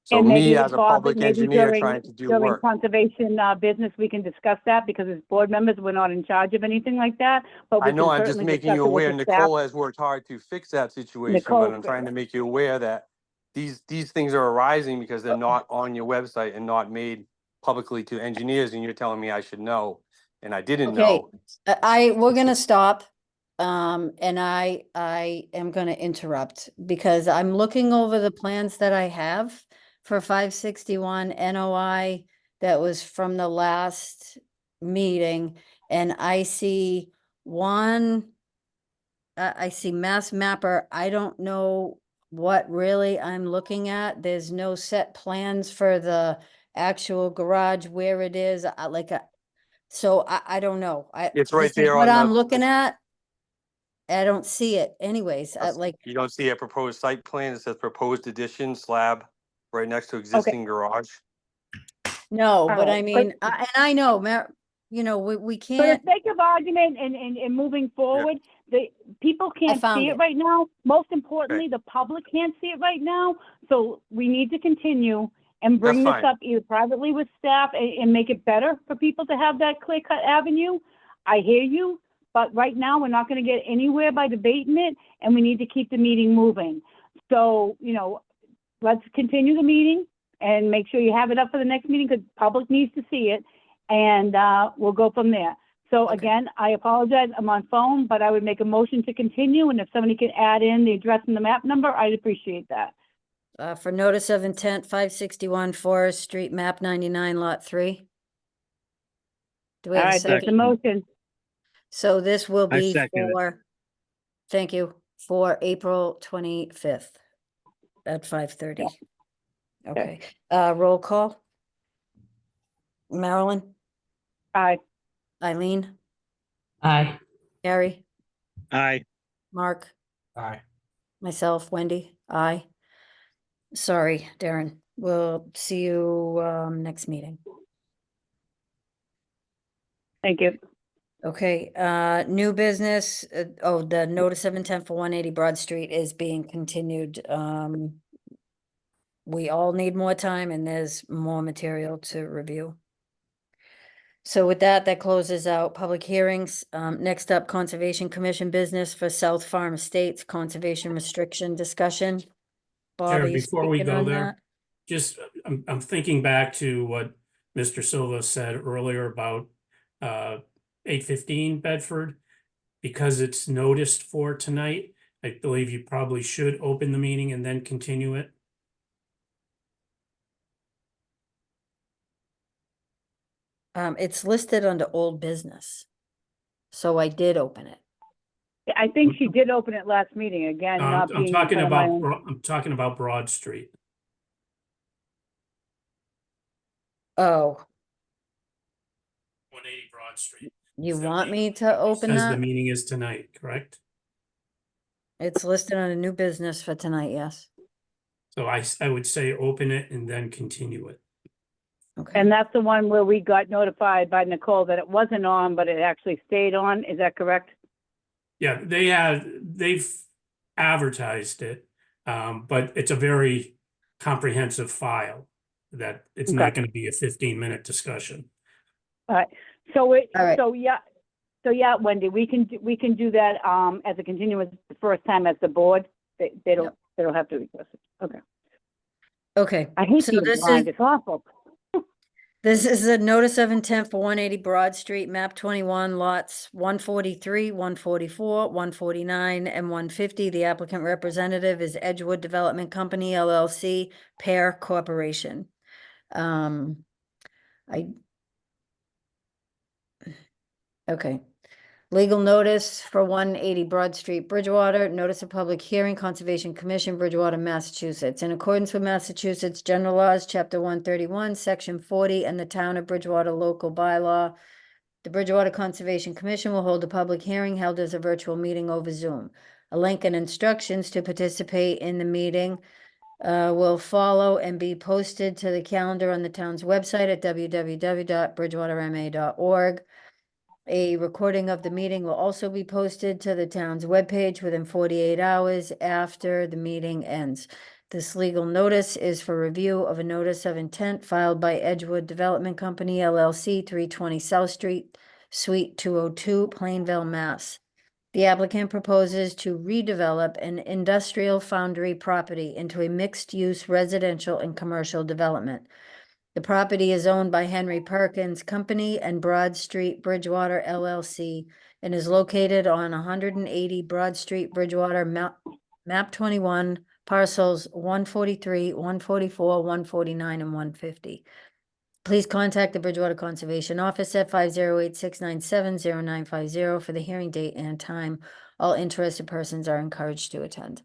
So And me maybe, as a Bob, public maybe engineer trying to do during work. conservation, business, we can discuss that, because as board members, we're not in charge of anything like that, but we I know, can I'm just certainly making discuss you it with aware, the staff. Nicole has worked hard to fix that situation, Nicole- but I'm trying to make you aware that these things are arising because they're not on your website and not made publicly to engineers, and you're telling me I should know, and I didn't Okay, know. we're gonna stop. And I am gonna interrupt because I'm looking over the plans that I have for 561 NOI that was from the last meeting, and I see one, I see Mass Mapper. I don't know what really I'm looking at. There's no set plans for the actual garage, where it is, so I don't know. It's right this is there what on I'm the- looking at. I don't see it anyways. You don't see a proposed site plan, it says proposed addition slab right next to existing garage. No, but I Alright, mean, and I know, we For the can't, sake of argument and moving forward, the people can't found see it it. right now. Most importantly, the public can't see it right now. So we need to continue and bring this fine. up either privately with staff and make it better for people to have that clear cut avenue. I hear you, but right now, we're not gonna get anywhere by debating it, and we need to keep the meeting moving. So, let's continue the meeting and make sure you have it up for the next meeting, because public needs to see it, and we'll go from there. So Okay. again, I apologize, I'm on phone, but I would make a motion to continue, and if somebody could add in the address and the map number, I'd appreciate that. for notice of intent, 561 Forest Street, map 99, lot 3. Do we All have a right, there's the second? motion. So this will I be second it. thank you, for April 25th at 5:30. Okay, roll call. Marilyn, Aye. Eileen, Aye. Gary, Aye. Mark, Aye. myself, Wendy, aye. Sorry, Darren, we'll see you, next meeting. Thank you. Okay, new business, the notice of intent for 180 Broad Street is being continued. We all need more time and there's more material to review. So with that, that closes out public hearings. Next up, Conservation Commission business for South Farm Estates Conservation Restriction discussion. Bob, are Jared, you before we speaking go on there, that? just, I'm thinking back to what Mr. Silva said earlier about 815 Bedford. Because it's noticed for tonight, I believe you probably should open the meeting and then continue it. It's listed under old business. So I did open it. I think she did open it last meeting, again, not I'm being. in talking front of my about, own- I'm talking about Broad Street. Oh, 180 Broad Street. you Is that want meeting- me to open Says the that? meeting is tonight, correct? It's listed on a new business for tonight, yes. So I would say open it and then continue it. Okay. And that's the one where we got notified by Nicole that it wasn't on, but it actually stayed on. Is that correct? Yeah, they've advertised it, but it's a very comprehensive file that it's not Okay. going to be a 15-minute discussion. All right. So it, All right. so yeah, Wendy, we can do that, as a continuous the first time as the board. They don't have to request it. Okay. Okay. I hate So being this blind. is- It's awful. This is a notice of intent for 180 Broad Street, map 21, lots 143, 144, 149, and 150. The applicant representative is Edgewood Development Company LLC, Pear Corporation. Okay. Legal notice for 180 Broad Street, Bridgewater, notice of public hearing, Conservation Commission, Bridgewater, Massachusetts. In accordance with Massachusetts General Laws, Chapter 131, Section 40, and the Town of Bridgewater Local Bylaw, the Bridgewater Conservation Commission will hold a public hearing held as a virtual meeting over Zoom. A link and instructions to participate in the meeting will follow and be posted to the calendar on the town's website at www.bridgewaterma.org. A recording of the meeting will also be posted to the town's webpage within 48 hours after the meeting ends. This legal notice is for review of a notice of intent filed by Edgewood Development Company LLC, 320 South Street, Suite 202, Plainville, Mass. The applicant proposes to redevelop an industrial foundry property into a mixed-use residential and commercial development. The property is owned by Henry Perkins Company and Broad Street Bridgewater LLC and is located on 180 Broad Street Bridgewater, map 21, parcels 143, 144, 149, and 150. Please contact the Bridgewater Conservation Office at 508-697-0950 for the hearing date and time. All interested persons are encouraged to attend.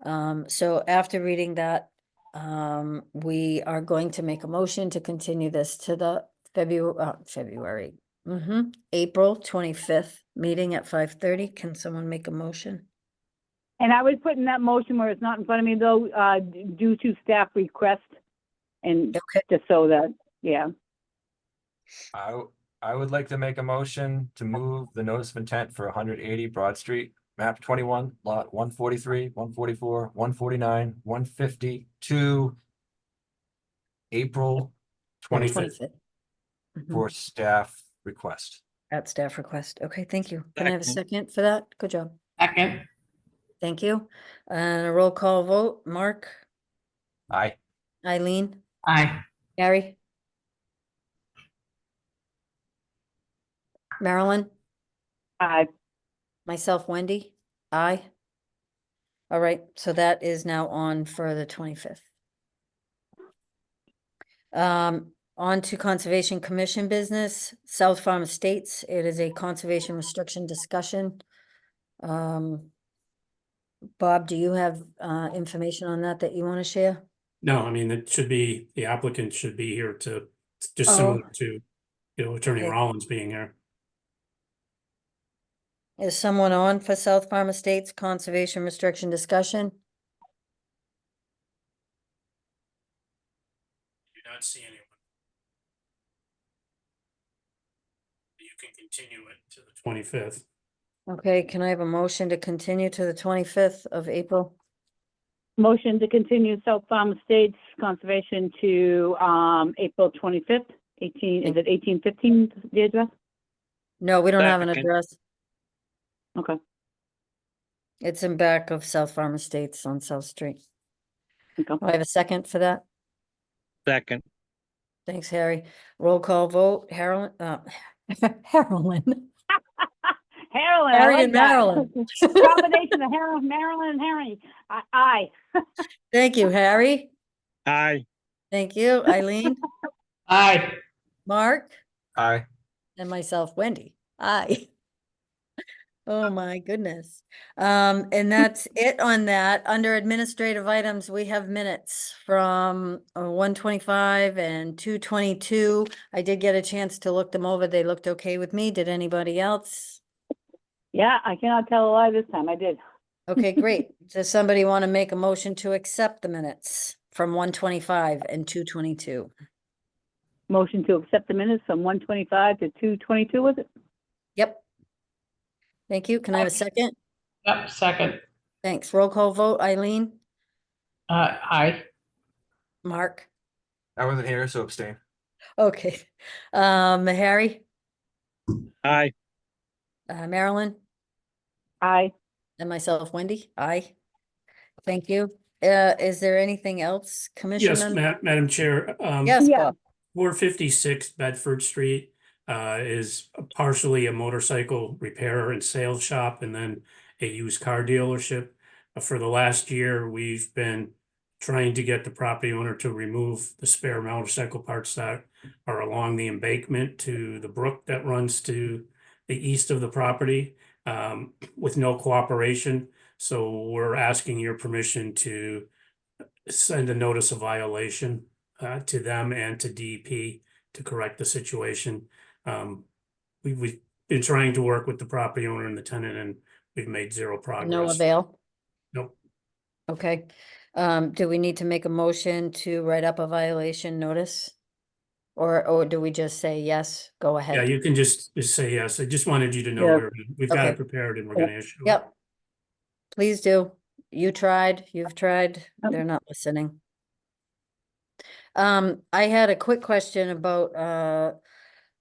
So after reading that, we are going to make a motion to continue this to the April 25th meeting at 5:30. Can someone make a motion? And I would put in that motion where it's not in front of me though, due to staff request. And just so that, yeah. I would like to make a motion to move the notice of intent for 180 Broad Street, map 21, lot 143, 144, 149, 150 to April 25th for staff request. At staff request. Okay, thank you. Can I have a second for that? Good job. Second. Thank you. And a roll call vote. Mark, Aye. Eileen, Aye. Gary, Marilyn, Aye. myself, Wendy, aye. All right, so that is now on for the 25th. On to Conservation Commission business, South Farm Estates. It is a conservation restriction discussion. Bob, do you have information on that you want to share? No, I mean, it should be, the applicant should be here to, just similar to, Attorney Okay. Rollins being here. Is someone on for South Farm Estates conservation restriction discussion? Do not see anyone. You can continue it to the 25th. Okay, can I have a motion to continue to the 25th of April? Motion to continue South Farm Estates Conservation to, April 25th, is it 1815, the address? No, we don't have an Second. address. Okay. It's in back of South Farm Estates on South Street. Okay. Do I have a second for that? Second. Thanks, Harry. Roll call vote, Carolyn, Carolyn. Marilyn, Harry I like and that. Marilyn. Combination of Marilyn and Harry. Aye. Thank you, Harry. Aye. Thank you, Eileen, Aye. Mark, Aye. and myself, Wendy. Aye. Oh, my goodness. And that's it on that. Under administrative items, we have minutes from 125 and 222. I did get a chance to look them over. They looked okay with me. Did anybody else? Yeah, I cannot tell a lie this time. I did. Okay, great. Does somebody want to make a motion to accept the minutes from 125 and 222? Motion to accept the minutes from 125 to 222, was it? Yep. Thank you. Can I have a second? Yep, second. Thanks. Roll call vote. Eileen? Aye. Mark? I wasn't here, so abstain. Okay. Harry? Aye. Marilyn? Aye. And myself, Wendy? Aye. Thank you. Is there anything else, Yes, Commissioner? Madam Chair. Yes, Yeah. Bob. 456 Bedford Street is partially a motorcycle repair and sales shop and then a used car dealership. For the last year, we've been trying to get the property owner to remove the spare motorcycle parts that are along the embankment to the brook that runs to the east of the property, with no cooperation. So we're asking your permission to send a notice of violation to them and to DEP to correct the situation. We've been trying to work with the property owner and the tenant, and we've made zero progress. No avail? Nope. Okay. Do we need to make a motion to write up a violation notice? Or do we just say yes, go ahead? Yeah, you can just say yes. I just wanted you to know Yeah. we've got Okay. it prepared and we're gonna issue it. Yep. Please do. You tried, you've tried, Yep. they're not listening. I had a quick question about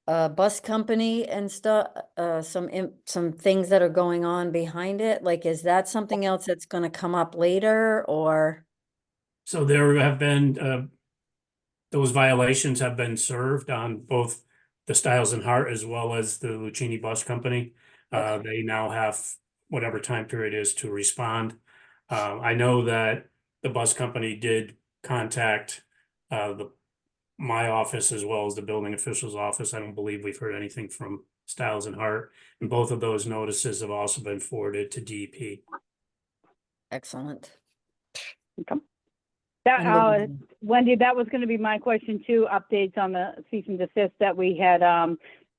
bus company and stuff, some things that are going on behind it. Like, is that something else that's gonna come up later or? So there have been, those violations have been served on both the Stiles and Hart as well as the Lucchini Bus Company. They now have whatever time period is to respond. I know that the bus company did contact my office as well as the building official's office. I don't believe we've heard anything from Stiles and Hart, and both of those notices have also been forwarded to DEP. Excellent. That, Unbelievable. Wendy, that was gonna be my question too, updates on the cease and desist that we had,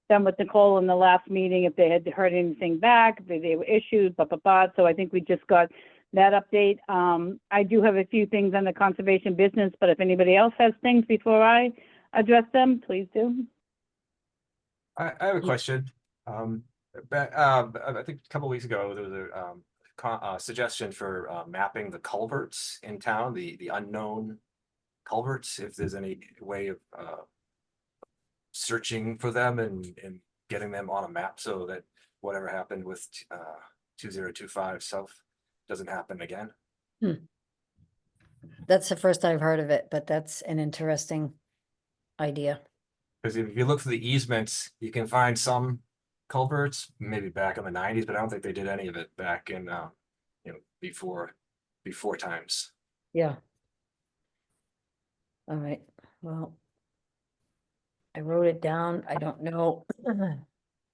done with Nicole in the last meeting, if they had heard anything back, if they were issued, so I think we just got that update. I do have a few things on the conservation business, but if anybody else has things before I address them, please do. I have a question. I think a couple weeks ago, there was a suggestion for mapping the culverts in town, the unknown culverts, if there's any way of searching for them and getting them on a map so that whatever happened with 2025 South doesn't happen again. That's the first I've heard of it, but that's an interesting idea. Because if you look for the easements, you can find some culverts, maybe back in the 90s, but I don't think they did any of it back in before times. Yeah. All right, well. I wrote it down. I don't know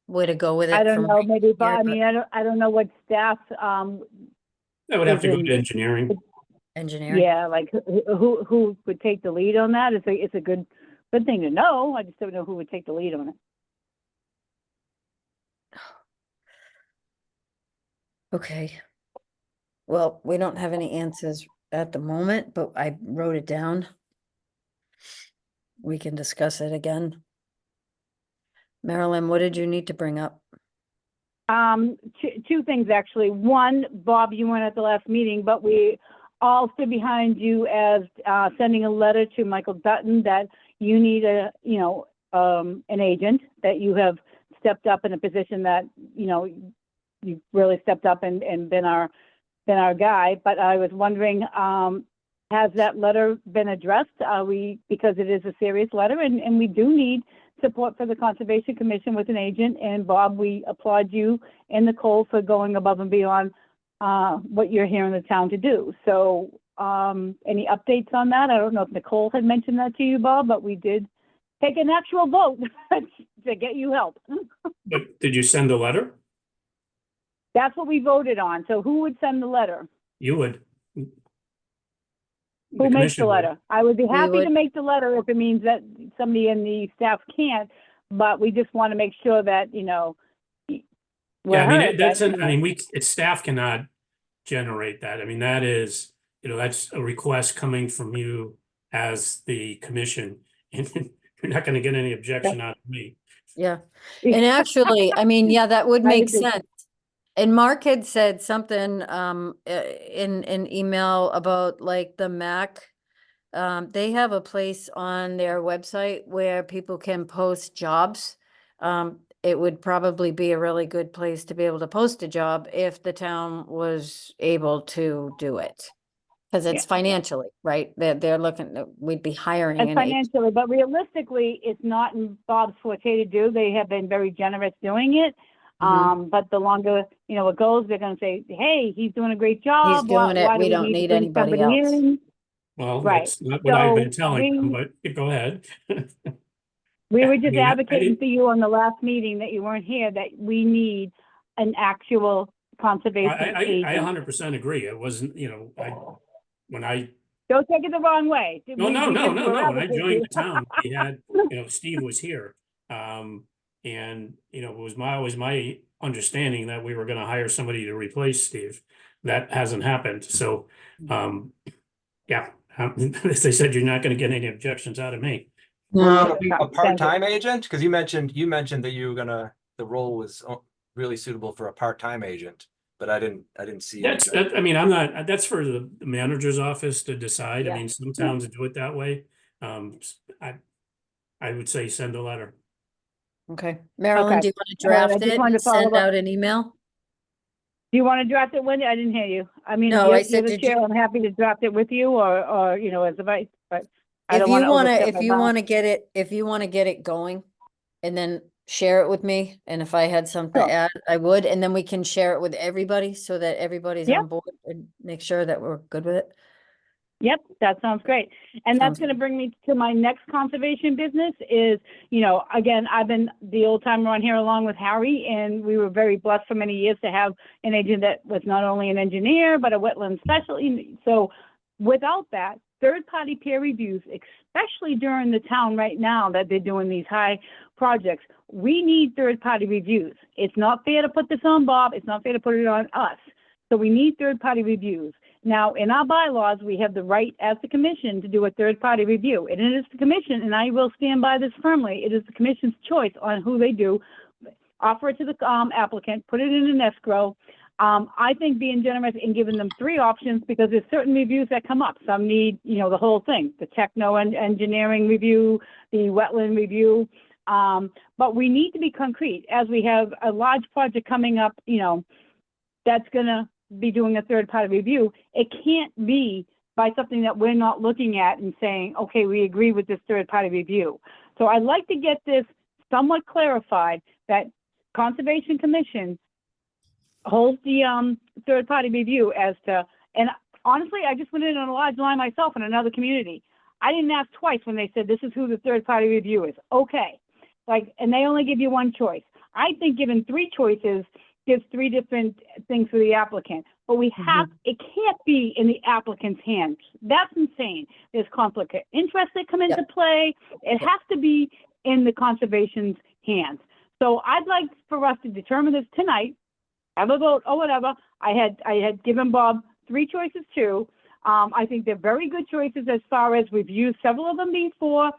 where to go with it. I don't from know, right maybe, but here, I mean, I don't know what staff, That would have to go to engineering. Engineering. yeah, like who would take the lead on that? It's a good thing to know. I just don't know who would take the lead on it. Okay. Well, we don't have any answers at the moment, but I wrote it down. We can discuss it again. Marilyn, what did you need to bring up? Two things actually. One, Bob, you weren't at the last meeting, but we all stood behind you as sending a letter to Michael Dutton that you need an agent, that you have stepped up in a position that, you've really stepped up and been our guy. But I was wondering, has that letter been addressed? Because it is a serious letter and we do need support for the Conservation Commission with an agent. And Bob, we applaud you and Nicole for going above and beyond what you're here in the town to do. So any updates on that? I don't know if Nicole had mentioned that to you, Bob, but we did take an actual vote to get you help. But did you send a letter? That's what we voted on. So who would send the letter? You would. The Who makes the commission would. letter? I would be happy to would. make the letter if it means that somebody in the staff can't, but we just want to make sure that, you know, we're Yeah, I mean, heard, that's, that, I mean, it's staff cannot generate that. I mean, that is, that's a request coming from you as the commission. And you're not gonna get any objection out of me. Yeah, and actually, I mean, yeah, that would I make agree. sense. And Mark had said something in an email about like the MAC. They have a place on their website where people can post jobs. It would probably be a really good place to be able to post a job if the town was able to do it. Because it's financially, right? They're looking, we'd be hiring And an financially, but realistically, it's not in Bob's forte to do. They have been very generous doing it. But the longer, it goes, they're gonna say, hey, he's doing a great job. doing it. Why do We don't to need bring anybody somebody else." in? Well, Right. that's not what I've been So telling them, but go ahead. We were I just mean, I advocating didn't- for you on the last meeting that you weren't here, that we need an actual conservation I agent. 100% agree. It wasn't, when I Don't take it the wrong way. No, no. When I joined the town. town, we had, Steve was here. And, it was my understanding that we were gonna hire somebody to replace Steve. That hasn't happened. So, yeah, as they said, you're not gonna get any objections out of me. No, A part-time agent? Because you mentioned that you were the role was really suitable for a part-time agent, but I didn't see. I mean, I'm not, that's for the manager's office to decide. I Yeah. mean, some towns do it that way. I would say send a letter. Okay, Marilyn, Okay. do you want to All right, I draft just it wanted to and follow send up. out an email? Do you want to draft it, Wendy? I didn't hear you. I mean, No, you're, I said, you're the did you- chair. I'm happy to draft it with you or, as the vice, but I If don't you want to wanna, overstep if my you bounds. wanna get it, if you wanna get it going and then share it with me, and if I had something Sure. to add, I would, and then we can share it with everybody so that everybody's Yeah. on board and make sure that we're good with it. Yep, that sounds great. And that's Sounds going to bring me to my next conservation business is, again, I've been the old timer on here along with Harry, and we were very blessed for many years to have an agent that was not only an engineer, but a wetland specialist. So without that, third-party peer reviews, especially during the town right now that they're doing these high projects, we need third-party reviews. It's not fair to put this on Bob. It's not fair to put it on us. So we need third-party reviews. Now, in our bylaws, we have the right as the commission to do a third-party review. And it is the commission, and I will stand by this firmly, it is the commission's choice on who they do. Offer it to the applicant, put it in an escrow. I think being generous and giving them 3 options, because there's certain reviews that come up. Some need, the whole thing, the engineering review, the wetland review. But we need to be concrete as we have a large project coming up, that's going to be doing a third-party review. It can't be by something that we're not looking at and saying, okay, we agree with this third-party review. So I'd like to get this somewhat clarified that Conservation Commission holds the third-party review as to, and honestly, I just went in on a large line myself in another community. I didn't ask twice when they said, this is who the third-party review is. Okay. And they only give you 1 choice. I think given 3 choices gives 3 different things for the applicant, but we have, it can't be in the applicant's hands. That's insane. There's conflict of interest that come into play. It has to be in the conservation's hands. So I'd like for us to determine this tonight, have a vote or whatever. I had given Bob 3 choices too. I think they're very good choices as far as we've used several of them before.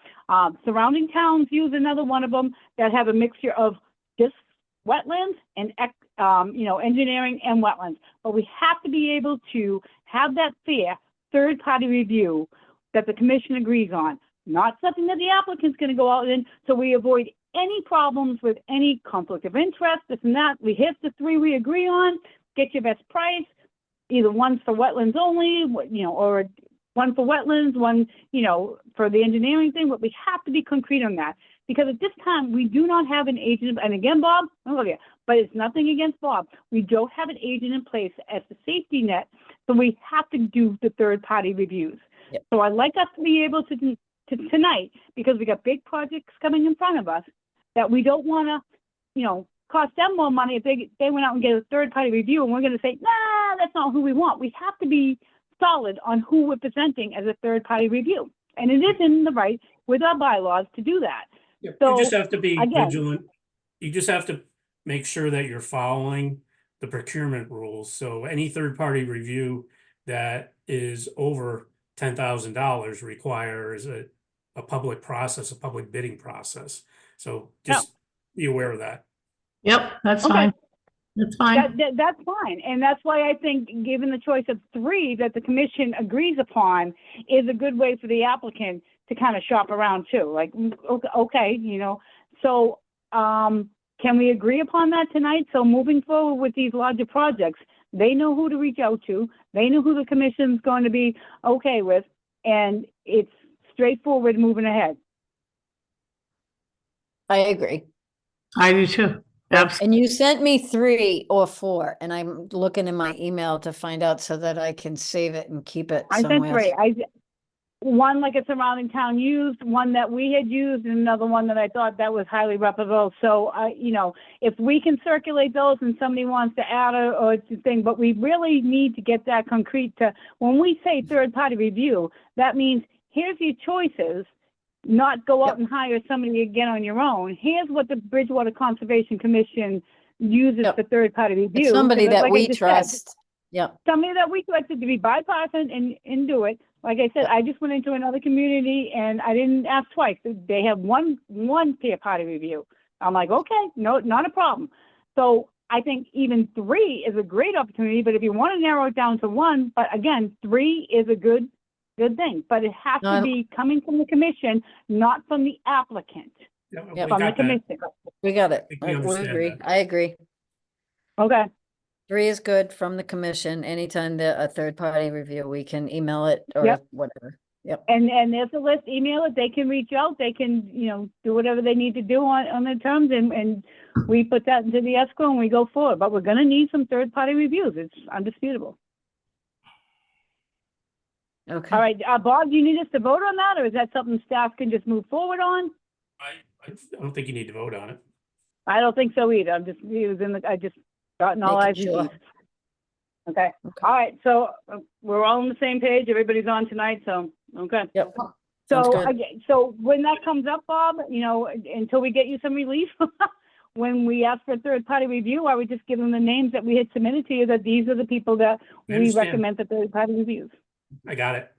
Surrounding towns use another one of them that have a mixture of just wetlands and engineering and wetlands. But we have to be able to have that fair third-party review that the commission agrees on, not something that the applicant's going to go out in, so we avoid any problems with any conflict of interest, this and that. We hit the 3 we agree on, get your best price, either one's for wetlands only, or 1 for wetlands, 1, for the engineering thing, but we have to be concrete on that. Because at this time, we do not have an agent, and again, Bob, I love you, but it's nothing against Bob. We don't have an agent in place as the safety net, so we have to do the third-party reviews. Yep. So I'd like us to be able to tonight, because we got big projects coming in front of us, that we don't want to, cost them more money if they went out and get a third-party review, and we're gonna say, nah, that's not who we want. We have to be solid on who we're presenting as a third-party review. And it is in the right with our bylaws to do that. You So, just have to be again- vigilant. You just have to make sure that you're following the procurement rules. So any third-party review that is over $10,000 requires a public process, a public bidding process. So just be aware of that. Yep, that's Okay. fine. That's fine. That's fine. And that's why I think given the choice of 3 that the commission agrees upon is a good way for the applicant to kind of shop around too. Like, okay, so, can we agree upon that tonight? So moving forward with these larger projects, they know who to reach out to. They know who the commission's going to be okay with, and it's straightforward moving ahead. I agree. I do too. Absolutely. And you sent me 3 or 4, and I'm looking in my email to find out so that I can save it and keep it I sent somewhere. 3. One like a surrounding town used, one that we had used, and another one that I thought that was highly reputable. So, if we can circulate those and somebody wants to add or it's a thing, but we really need to get that concrete to, when we say third-party review, that means here's your choices, not go out and hire somebody again on your own. Here's what the Bridgewater Conservation Commission uses for third-party review. It's somebody Because that like I we just said, trust. Yep. somebody that we trusted to be bipartisan and do it. Like I said, I just went into another community and I didn't ask twice. They have one third-party review. I'm like, okay, no, not a problem. So I think even 3 is a great opportunity, but if you want to narrow it down to 1, but again, 3 is a good thing, but it has to be coming from the commission, not from the applicant. Yeah, Yep. we From the got that. commission. We got it. think we understand agree. that. I agree. Okay. 3 is good from the commission. Anytime a third-party review, we can email it or Yep. whatever. Yep. And there's a list, email it, they can reach out, they can, do whatever they need to do on their terms, and we put that into the escrow and we go forward, but we're gonna need some third-party reviews, it's undisputable. Okay. All right, Bob, do you need us to vote on that, or is that something staff can just move forward on? I don't think you need to vote on it. I don't think so either, I just gotten all eyes Making and sure. T's. Okay, all right, so we're all on the same page, everybody's on tonight, so, okay. Yep. Sounds So, good. again, so when that comes up, Bob, until we get you some relief, when we ask for a third-party review, I would just give them the names that we had submitted to you, that these are the people that I we understand. recommend the third-party reviews. I got it.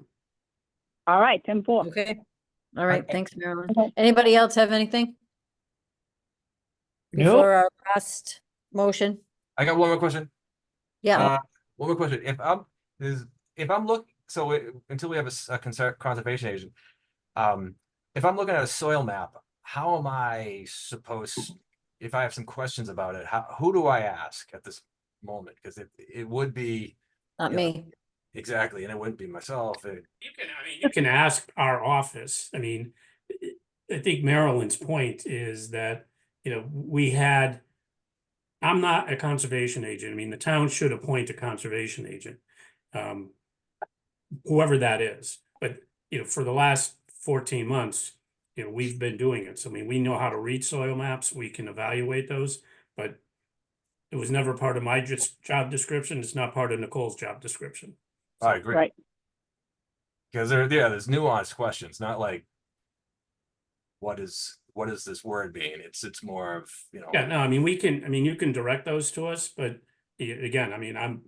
All right, 10-4. Okay. All right. Thanks, Marilyn. Okay. Anybody else have anything Nope. before our last motion? I got one more question. Yeah. One more question. If I'm until we have a conservation agent, if I'm looking at a soil map, how am I supposed, if I have some questions about it, who do I ask at this moment? Because it would be Not you know, me. exactly, and it wouldn't be myself. You can ask our office. I mean, I think Marilyn's point is that, I'm not a conservation agent. I mean, the town should appoint a conservation agent. Whoever that is, but, for the last 14 months, we've been doing it. So, I mean, we know how to read soil maps. We can evaluate those, but it was never part of my job description. It's not part of Nicole's job description. I agree. Right. Because there's nuanced questions, not like what is this word mean? It's more of, Yeah, no, I mean, you can direct those to us, but again, I mean, I'm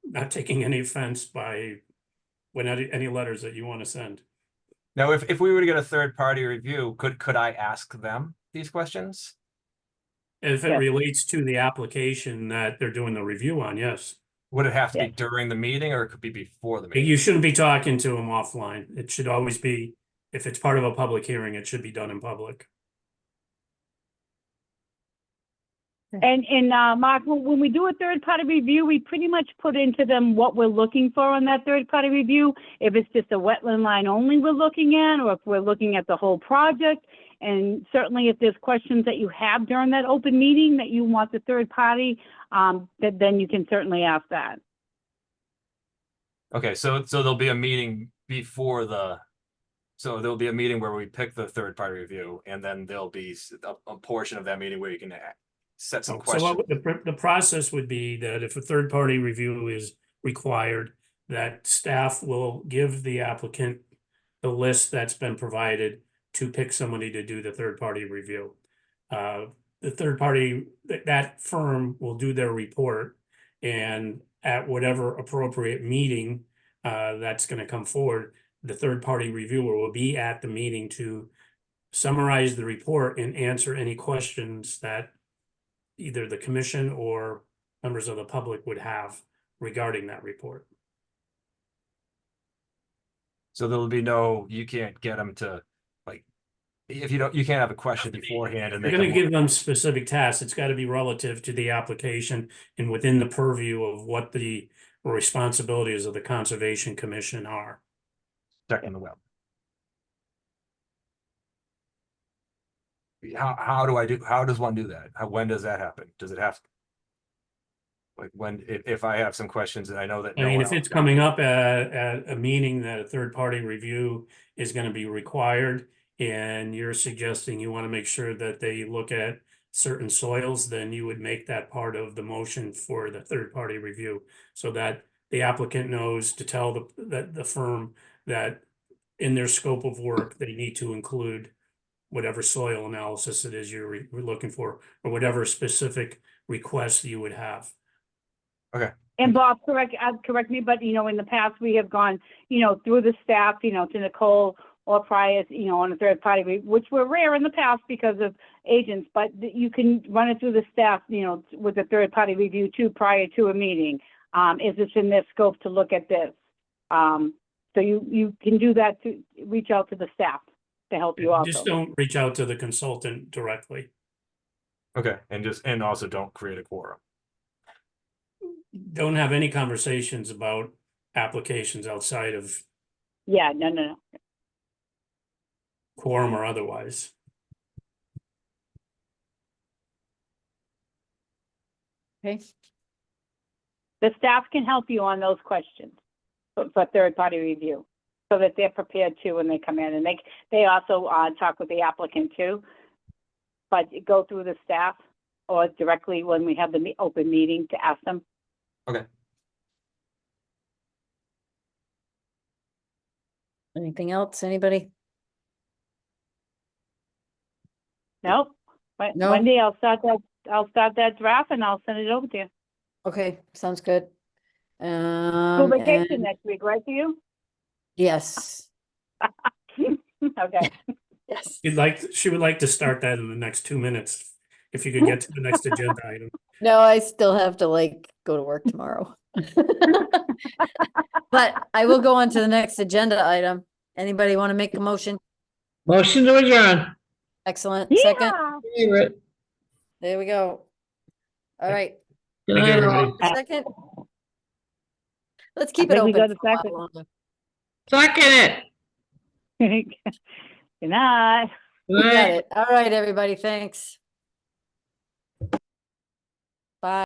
not taking any offense by any letters that you want to send. Now, if we were to get a third party review, could I ask them these questions? If it Yes. relates to the application that they're doing the review on, yes. Would it have to be Yes. during the meeting, or it could be before the meeting? You shouldn't be talking to them offline. It should always be, if it's part of a public hearing, it should be done in public. And Mark, when we do a third-party review, we pretty much put into them what we're looking for on that third-party review. If it's just a wetland line only we're looking at, or if we're looking at the whole project. And certainly if there's questions that you have during that open meeting that you want the third party, then you can certainly ask that. Okay, so there'll be a meeting before so there'll be a meeting where we pick the third party review, and then there'll be a portion of that meeting where you can set some So questions. what the process would be that if a third-party review is required, that staff will give the applicant the list that's been provided to pick somebody to do the third-party review. The third party, that firm will do their report, and at whatever appropriate meeting that's gonna come forward, the third-party reviewer will be at the meeting to summarize the report and answer any questions that either the commission or members of the public would have regarding that report. So there'll be no, you can't get them to, like, if you don't, you can't have a question beforehand and You're they gonna come. give them specific tasks. It's gotta be relative to the application and within the purview of what the responsibilities of the Conservation Commission are. Checking the web. How does one do that? When does that happen? Does it have? Like when, if I have some questions and I know that. I no mean, one if else it's does. coming up at a meeting that a third-party review is gonna be required, and you're suggesting you wanna make sure that they look at certain soils, then you would make that part of the motion for the third-party review, so that the applicant knows to tell the firm that in their scope of work, they need to include whatever soil analysis it is you're looking for, or whatever specific request you would have. Okay. And Bob, correct me, but in the past, we have gone, through the staff, to Nicole or prior, on a third party, which were rare in the past because of agents, but you can run it through the staff, with a third party review too, prior to a meeting. Is this in their scope to look at this? So you can do that to reach out to the staff to help you also. Just don't reach out to the consultant directly. Okay, and also don't create a quorum. Don't have any conversations about applications outside of Yeah, no. quorum or otherwise. Okay, The staff can help you on those questions for third party review, so that they're prepared too when they come in, and they also talk with the applicant too. But go through the staff or directly when we have the open meeting to ask them. Okay. anything else, anybody? Nope. No? Wendy, I'll start that draft and I'll send it over to you. Okay, sounds good. School vacation And next week, right for you? yes, Okay. yes. She would like to start that in the next 2 minutes, if you could get to the next agenda item. No, I still have to go to work tomorrow. But I will go on to the next agenda item. Anybody want to make a motion? Motion to adjourn. Excellent. Second, Favorite. there we go. All right, Good Thank you, night, everybody. all. second. Let's keep I it think we open got a for a while second. longer. Second it. Good night. Good Got night. it. All right, everybody, thanks. Bye.